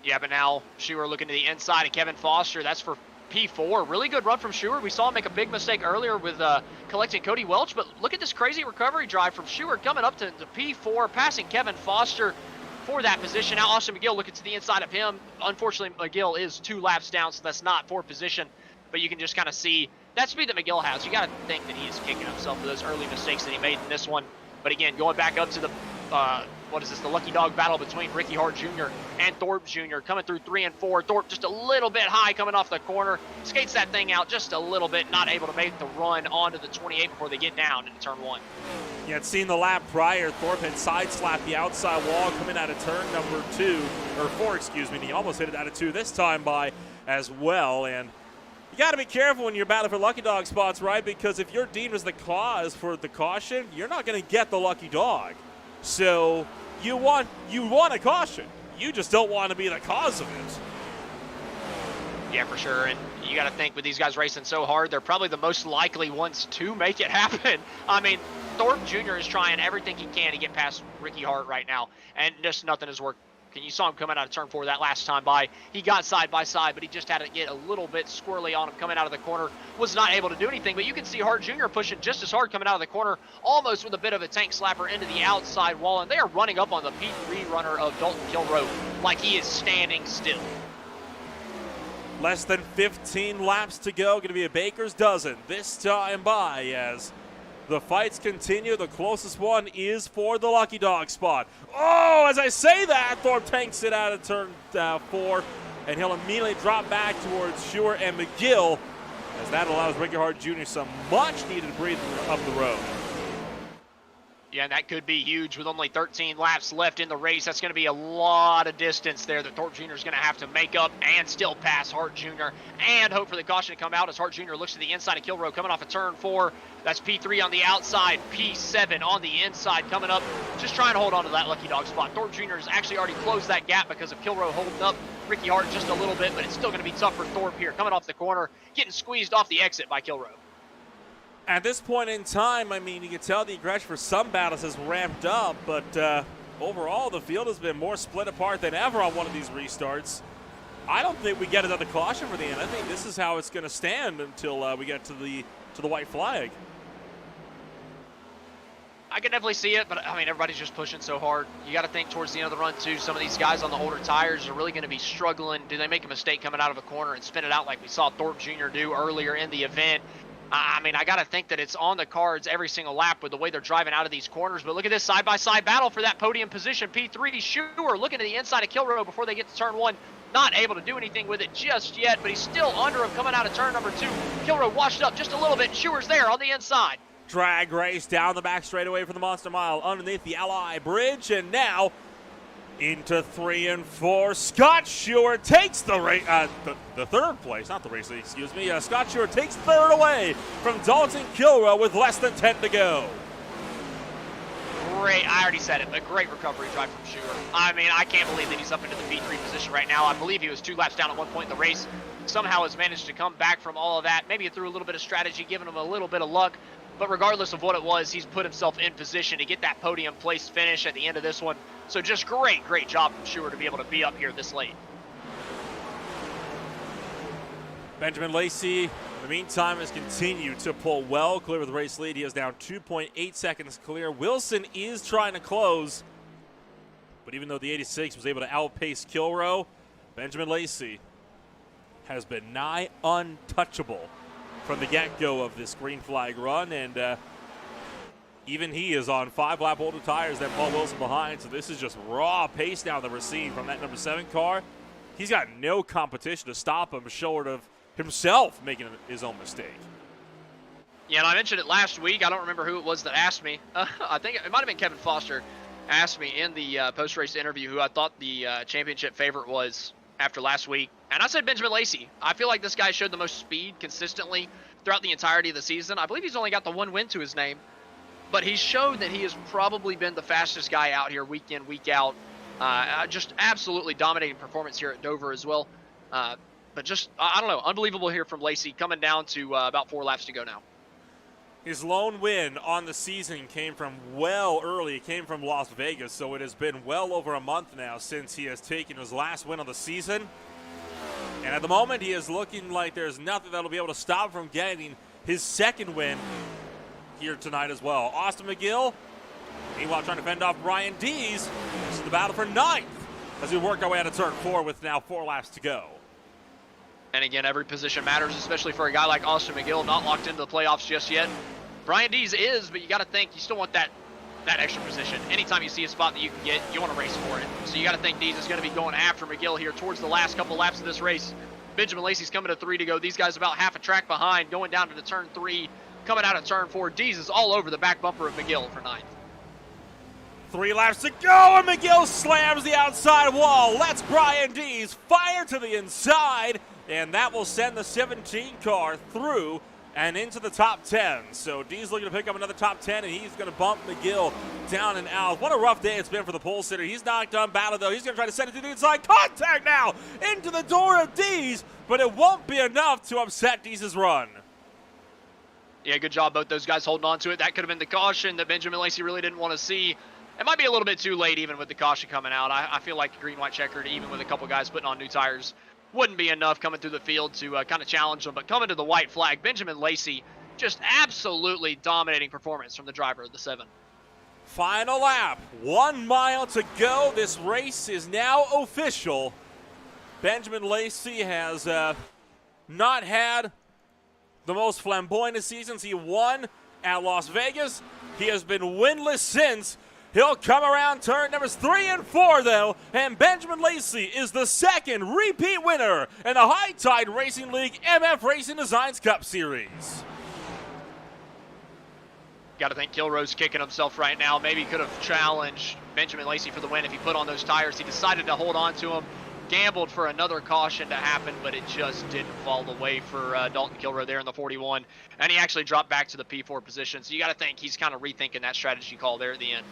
Yeah, but now Schuer looking to the inside of Kevin Foster. That's for P4. Really good run from Schuer. We saw him make a big mistake earlier with collecting Cody Welch, but look at this crazy recovery drive from Schuer coming up to P4, passing Kevin Foster for that position. Now Austin McGill looking to the inside of him. Unfortunately, McGill is 2 laps down, so that's not for position, but you can just kind of see that speed that McGill has, you got to think that he is kicking himself for those early mistakes that he made in this one. But again, going back up to the, the lucky dog battle between Ricky Hart Jr. and Thorpe Jr. coming through 3 and 4. Thorpe just a little bit high coming off the corner. Skates that thing out just a little bit, not able to make the run onto the 28 before they get down into turn 1. You had seen the lap prior, Thorpe had side-slapped the outside wall coming out of turn number 4, and he almost hit it out of 2 this time by as well. And you got to be careful when you're battling for lucky dog spots, right? Because if you're deemed as the cause for the caution, you're not going to get the lucky dog. So you want a caution. You just don't want to be the cause of it. Yeah, for sure. And you got to think with these guys racing so hard, they're probably the most likely ones to make it happen. I mean, Thorpe Jr. is trying everything he can to get past Ricky Hart right now, and just nothing has worked. And you saw him coming out of turn 4 that last time by. He got side by side, but he just had to get a little bit squirrely on him coming out of the corner. Was not able to do anything, but you can see Hart Jr. pushing just as hard coming out of the corner, almost with a bit of a tank slapper into the outside wall, and they are running up on the P3 runner of Dalton Kilroe like he is standing still. Less than 15 laps to go. Going to be a baker's dozen this time by as the fights continue. The closest one is for the lucky dog spot. Oh, as I say that, Thorpe tanks it out of turn 4, and he'll immediately drop back towards Schuer and McGill, as that allows Ricky Hart Jr. some much-needed breathing up the road. Yeah, and that could be huge with only 13 laps left in the race. That's going to be a lot of distance there that Thorpe Jr. is going to have to make up and still pass Hart Jr. and hope for the caution to come out as Hart Jr. looks to the inside of Kilroe coming off of turn 4. That's P3 on the outside, P7 on the inside coming up, just trying to hold on to that lucky dog spot. Thorpe Jr. has actually already closed that gap because of Kilroe holding up Ricky Hart just a little bit, but it's still going to be tough for Thorpe here coming off the corner, getting squeezed off the exit by Kilroe. At this point in time, I mean, you can tell the aggression for some battles has ramped up, but overall, the field has been more split apart than ever on one of these restarts. I don't think we get another caution for the end. I think this is how it's going to stand until we get to the white flag. I can definitely see it, but I mean, everybody's just pushing so hard. You got to think towards the end of the run, too. Some of these guys on the older tires are really going to be struggling. Do they make a mistake coming out of a corner and spin it out like we saw Thorpe Jr. do earlier in the event? I mean, I got to think that it's on the cards every single lap with the way they're driving out of these corners. But look at this side-by-side battle for that podium position. P3, Schuer looking to the inside of Kilroe before they get to turn 1. Not able to do anything with it just yet, but he's still under him coming out of turn number 2. Kilroe washed up just a little bit. Schuer's there on the inside. Drag race down the back straightaway for the Monster Mile underneath the Ally Bridge, and now into 3 and 4. Scott Schuer takes the race, the third place, not the race, excuse me. Scott Schuer takes third away from Dalton Kilroe with less than 10 to go. Great, I already said it, but great recovery drive from Schuer. I mean, I can't believe that he's up into the P3 position right now. I believe he was 2 laps down at one point in the race. Somehow has managed to come back from all of that. Maybe through a little bit of strategy, giving him a little bit of luck. But regardless of what it was, he's put himself in position to get that podium place finish at the end of this one. So just great job from Schuer to be able to be up here this late. Benjamin Lacey, in the meantime, has continued to pull well clear with the race lead. He is now 2.8 seconds clear. Wilson is trying to close, but even though the 86 was able to outpace Kilroe, Benjamin Lacey has been nigh untouchable from the get-go of this green flag run, and even he is on 5-lap older tires than Paul Wilson behind, so this is just raw pace now that we're seeing from that number 7 car. He's got no competition to stop him short of himself making his own mistake. Yeah, and I mentioned it last week. I don't remember who it was that asked me. I think it might have been Kevin Foster asked me in the post-race interview who I thought the championship favorite was after last week. And I said Benjamin Lacey. I feel like this guy showed the most speed consistently throughout the entirety of the season. I believe he's only got the 1 win to his name. But he showed that he has probably been the fastest guy out here week in, week out. Just absolutely dominating performance here at Dover as well. But just, I don't know, unbelievable here from Lacey, coming down to about 4 laps to go now. His lone win on the season came from well early. It came from Las Vegas, so it has been well over a month now since he has taken his last win of the season. And at the moment, he is looking like there's nothing that'll be able to stop him from getting his second win here tonight as well. Austin McGill, meanwhile, trying to fend off Brian Dees. This is the battle for 9th as we work our way out of turn 4 with now 4 laps to go. And again, every position matters, especially for a guy like Austin McGill, not locked into the playoffs just yet. Brian Dees is, but you got to think you still want that extra position. Anytime you see a spot that you can get, you want to race for it. So you got to think Dees is going to be going after McGill here towards the last couple laps of this race. Benjamin Lacey's coming to 3 to go. These guys about half a track behind, going down to the turn 3, coming out of turn 4. Dees is all over the back bumper of McGill for 9th. 3 laps to go, and McGill slams the outside wall. Lets Brian Dees fire to the inside, and that will send the 17 car through and into the top 10. So Dees looking to pick up another top 10, and he's going to bump McGill down and out. What a rough day it's been for the pole sitter. He's not done battle, though. He's going to try to send it to the inside. Contact now into the door of Dees, but it won't be enough to upset Dees' run. Yeah, good job both those guys holding on to it. That could have been the caution that Benjamin Lacey really didn't want to see. It might be a little bit too late even with the caution coming out. I feel like green-white checkered, even with a couple guys putting on new tires, wouldn't be enough coming through the field to kind of challenge them. But coming to the white flag, Benjamin Lacey, just absolutely dominating performance from the driver of the 7. Final lap, 1 mile to go. This race is now official. Benjamin Lacey has not had the most flamboyant of seasons. He won at Las Vegas. He has been winless since. He'll come around turn numbers 3 and 4, though, and Benjamin Lacey is the 2nd repeat winner in the High Tide Racing League MF Racing Designs Cup Series. Got to think Kilroe's kicking himself right now. Maybe he could have challenged Benjamin Lacey for the win if he put on those tires. He decided to hold on to him, gambled for another caution to happen, but it just didn't fall the way for Dalton Kilroe there in the 41, and he actually dropped back to the P4 position. So you got to think he's kind of rethinking that strategy call there at the end.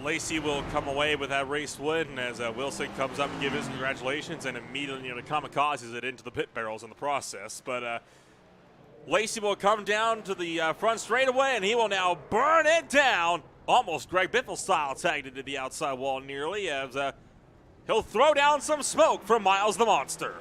Lacey will come away with that race win as Wilson comes up and gives his congratulations and immediately kamikazes it into the pit barrels in the process. But Lacey will come down to the front straightaway, and he will now burn it down. Almost Greg Biffle style, tagged into the outside wall nearly, as he'll throw down some smoke from Miles the Monster.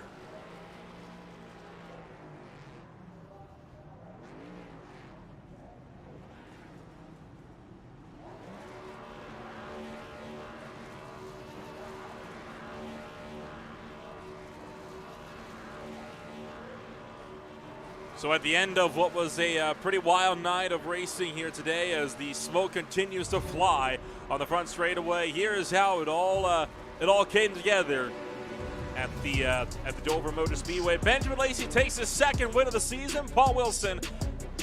So at the end of what was a pretty wild night of racing here today, as the smoke continues to fly on the front straightaway, here is how it all came together at the Dover Motor Speedway. Benjamin Lacey takes his 2nd win of the season. Paul Wilson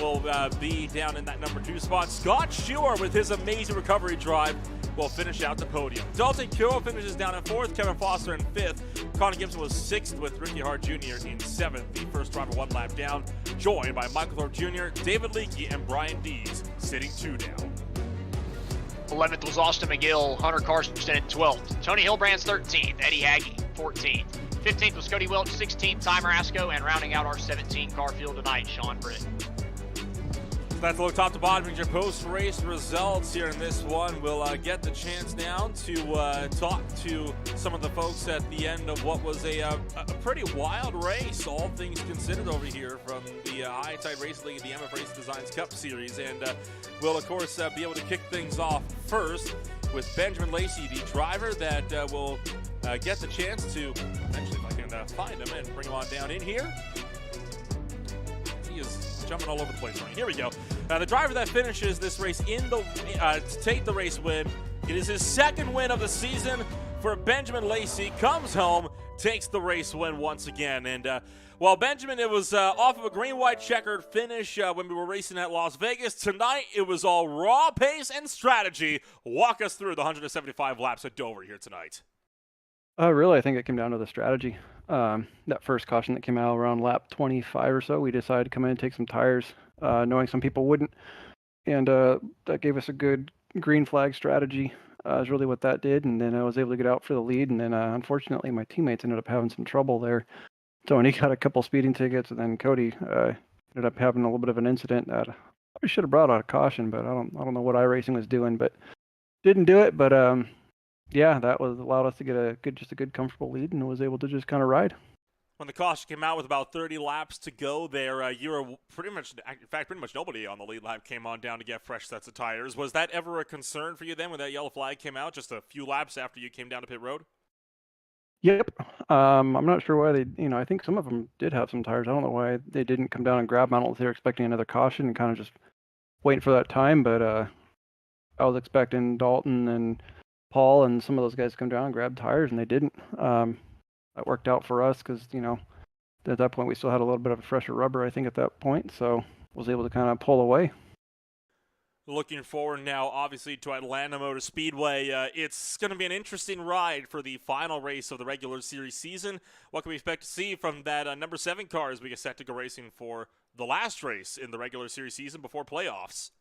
will be down in that number 2 spot. Scott Schuer with his amazing recovery drive will finish out the podium. Dalton Kilroe finishes down at 4th, Kevin Foster in 5th. Connor Gibson was 6th with Ricky Hart Jr. in 7th. The first driver 1 lap down, joined by Michael Thorpe Jr., David Leakey, and Brian Dees sitting 2 down. 11th was Austin McGill, Hunter Karsten in 12th. Tony Hilbrand's 13th, Eddie Hagee 14th. 15th was Cody Welch, 16th Ty Marasco, and rounding out our 17 car field tonight, Sean Britt. That's a look top to bottom at your post-race results here in this one. We'll get the chance now to talk to some of the folks at the end of what was a pretty wild race, all things considered, over here from the High Tide Racing League, the MF Racing Designs Cup Series. And we'll, of course, be able to kick things off first with Benjamin Lacey, the driver that will get the chance to, eventually if I can find him and bring him on down in here. He is jumping all over the place right. Here we go. The driver that finishes this race in the to take the race win. It is his 2nd win of the season for Benjamin Lacey. Comes home, takes the race win once again. And well, Benjamin, it was off of a green-white checkered finish when we were racing at Las Vegas. Tonight, it was all raw pace and strategy. Walk us through the 175 laps at Dover here tonight. Really, I think it came down to the strategy. That first caution that came out around lap 25 or so, we decided to come in and take some tires, knowing some people wouldn't. And that gave us a good green flag strategy, is really what that did. And then I was able to get out for the lead. And then, unfortunately, my teammates ended up having some trouble there. So when he got a couple speeding tickets, and then Cody ended up having a little bit of an incident that I should have brought out a caution, but I don't know what iRacing was doing, but didn't do it. But yeah, that allowed us to get a good comfortable lead, and was able to just kind of ride. When the caution came out with about 30 laps to go there, you were pretty much nobody on the lead lap came on down to get fresh sets of tires. Was that ever a concern for you then when that yellow flag came out just a few laps after you came down to pit road? Yep. I'm not sure why they, I think some of them did have some tires. I don't know why they didn't come down and grab them. I don't know if they were expecting another caution and kind of just waiting for that time. But I was expecting Dalton and Paul and some of those guys to come down and grab tires, and they didn't. That worked out for us because, at that point we still had a little bit of a fresher rubber, I think, at that point. So was able to kind of pull away. Looking forward now, obviously, to Atlanta Motor Speedway. It's going to be an interesting ride for the final race of the regular series season. What can we expect to see from that number 7 car as we get set to go racing for the last race in the regular series season before playoffs?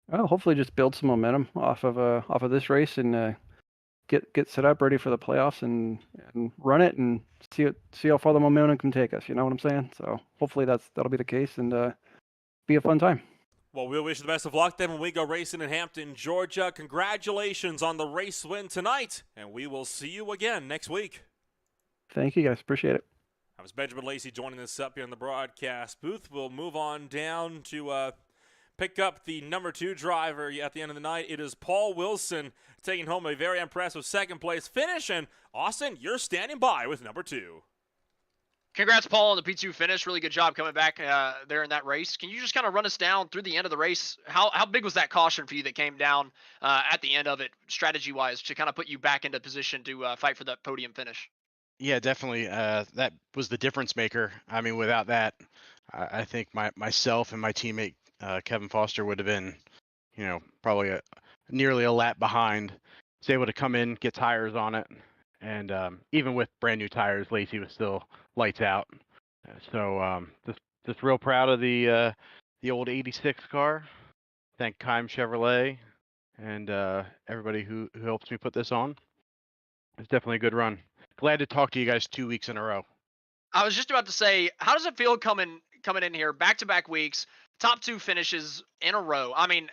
Well, hopefully just build some momentum off of this race and get set up ready for the playoffs and run it and see how far the momentum can take us. You know what I'm saying? So hopefully that'll be the case and be a fun time. Well, we'll wish you the best of luck then when we go racing in Hampton, Georgia. Congratulations on the race win tonight, and we will see you again next week. Thank you, guys. Appreciate it. That was Benjamin Lacey joining us up here in the broadcast booth. We'll move on down to pick up the number 2 driver at the end of the night. It is Paul Wilson taking home a very impressive second-place finish, and Austin, you're standing by with number 2. Congrats, Paul, on the P2 finish. Really good job coming back there in that race. Can you just kind of run us down through the end of the race? How big was that caution for you that came down at the end of it, strategy-wise, to kind of put you back into position to fight for that podium finish? Yeah, definitely. That was the difference maker. I mean, without that, I think myself and my teammate Kevin Foster would have been, probably nearly a lap behind. Was able to come in, get tires on it, and even with brand new tires, Lacey was still lights out. So just real proud of the old '86 car. Thank Kime Chevrolet and everybody who helps me put this on. It's definitely a good run. Glad to talk to you guys 2 weeks in a row. I was just about to say, how does it feel coming in here back-to-back weeks, top 2 finishes in a row? I mean,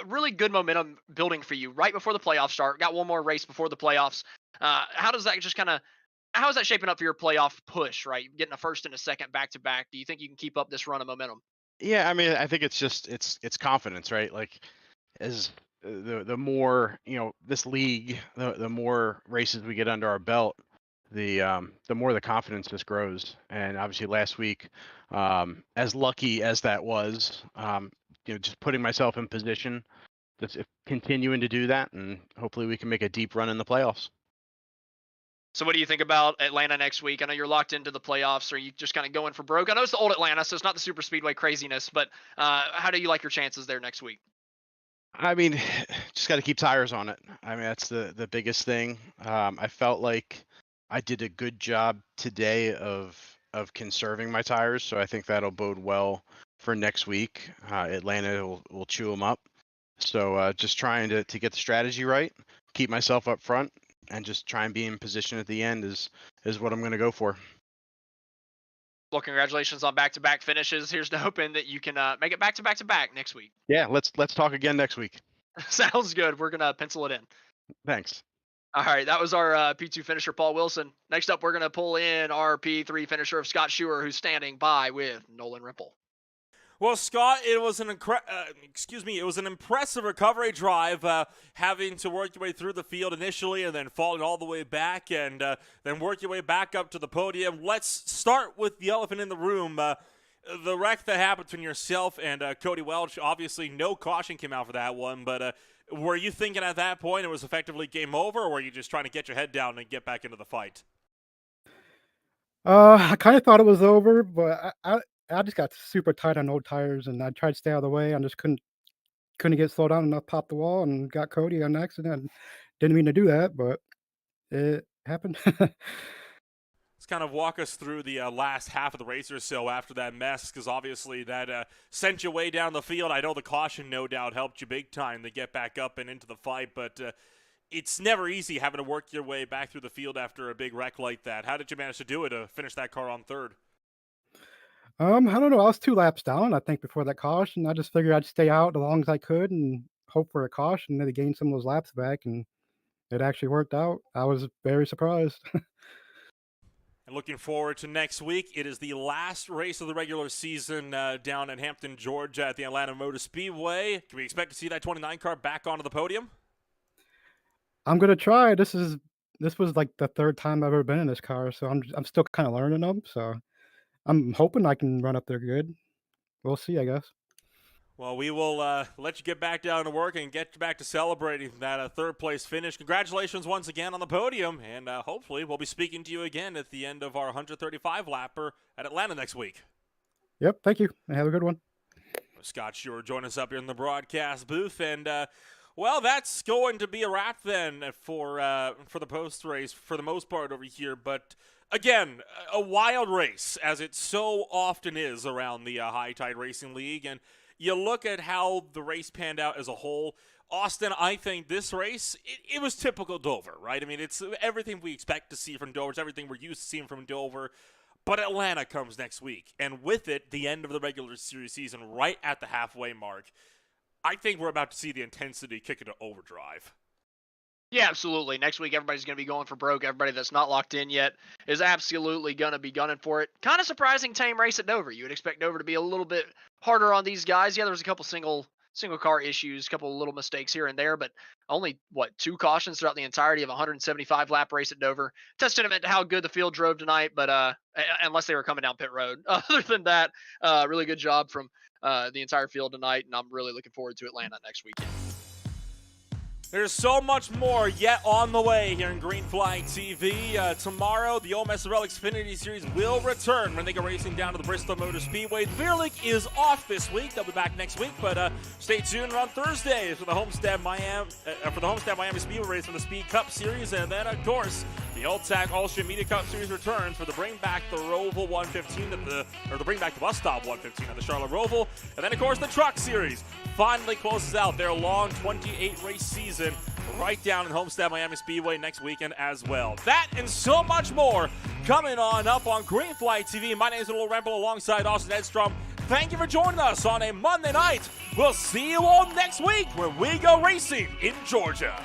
really good momentum building for you right before the playoffs start. Got one more race before the playoffs. How does that just kind of how is that shaping up for your playoff push? Right, getting a first and a second back-to-back. Do you think you can keep up this run of momentum? Yeah, I mean, I think it's just it's confidence, right? Like as the more this league, the more races we get under our belt, the more the confidence just grows. And obviously last week, as lucky as that was, just putting myself in position, just continuing to do that, and hopefully we can make a deep run in the playoffs. So what do you think about Atlanta next week? I know you're locked into the playoffs. Are you just kind of going for broke? I know it's the old Atlanta, so it's not the super speedway craziness, but how do you like your chances there next week? I mean, just got to keep tires on it. I mean, that's the biggest thing. I felt like I did a good job today of conserving my tires, so I think that'll bode well for next week. Atlanta will chew them up. So just trying to get the strategy right, keep myself up front, and just try and be in position at the end is what I'm going to go for. Well, congratulations on back-to-back finishes. Here's to hoping that you can make it back-to-back-to-back next week. Yeah, let's talk again next week. Sounds good. We're gonna pencil it in. Thanks. All right, that was our P2 finisher, Paul Wilson. Next up, we're gonna pull in our P3 finisher of Scott Schuer, who's standing by with Nolan Rimple. Well, Scott, it was an impressive recovery drive, having to work your way through the field initially and then falling all the way back and then work your way back up to the podium. Let's start with the elephant in the room. The wreck that happened between yourself and Cody Welch. Obviously, no caution came out for that one, but were you thinking at that point it was effectively game over, or were you just trying to get your head down and get back into the fight? I kind of thought it was over, but I just got super tight on old tires, and I tried to stay out of the way. I just couldn't get slowed down enough, popped the wall, and got Cody on accident. Didn't mean to do that, but it happened. Let's kind of walk us through the last half of the race or so after that mess, because obviously that sent you way down the field. I know the caution no doubt helped you big time to get back up and into the fight, but it's never easy having to work your way back through the field after a big wreck like that. How did you manage to do it to finish that car on third? I don't know. I was 2 laps down, I think, before that caution. I just figured I'd stay out as long as I could and hope for a caution, then to gain some of those laps back, and it actually worked out. I was very surprised. And looking forward to next week. It is the last race of the regular season down in Hampton, Georgia at the Atlanta Motor Speedway. Can we expect to see that 29 car back onto the podium? I'm gonna try. This is this was like the third time I've ever been in this car, so I'm still kind of learning them. So I'm hoping I can run up there good. We'll see, I guess. Well, we will let you get back down to work and get back to celebrating that third place finish. Congratulations once again on the podium, and hopefully we'll be speaking to you again at the end of our 135 lapper at Atlanta next week. Yep, thank you, and have a good one. Scott Shore join us up here in the broadcast booth, and well, that's going to be a wrap then for the post race for the most part over here. But again, a wild race, as it so often is around the High Tide Racing League, and you look at how the race panned out as a whole. Austin, I think this race, it was typical Dover, right? I mean, it's everything we expect to see from Dover. It's everything we're used to seeing from Dover. But Atlanta comes next week, and with it, the end of the regular series season right at the halfway mark. I think we're about to see the intensity kick into overdrive. Yeah, absolutely. Next week, everybody's going to be going for broke. Everybody that's not locked in yet is absolutely going to be gunning for it. Kind of surprising tame race at Dover. You would expect Dover to be a little bit harder on these guys. Yeah, there was a couple single car issues, a couple of little mistakes here and there, but only, 2 cautions throughout the entirety of a 175-lap race at Dover. Testament to how good the field drove tonight, but unless they were coming down pit road. Other than that, really good job from the entire field tonight, and I'm really looking forward to Atlanta next weekend. There's so much more yet on the way here in Green Flag TV. Tomorrow, the OMSRL Xfinity Series will return when they go racing down to the Bristol Motor Speedway. The Beer League is off this week. They'll be back next week, but stay tuned on Thursday for the Homestead Miami Speedway race for the Speed Cup Series, and then of course the Old Tack All-Street Media Cup Series returns for the Bring Back the Roval 115 the Bring Back the Bus Stop 115 at the Charlotte Roval, and then of course the Truck Series finally closes out their long 28 race season right down in Homestead Miami Speedway next weekend as well. That and so much more coming on up on Green Flag TV. My name is Little Ramble alongside Austin Edstrom. Thank you for joining us on a Monday night. We'll see you all next week when we go racing in Georgia.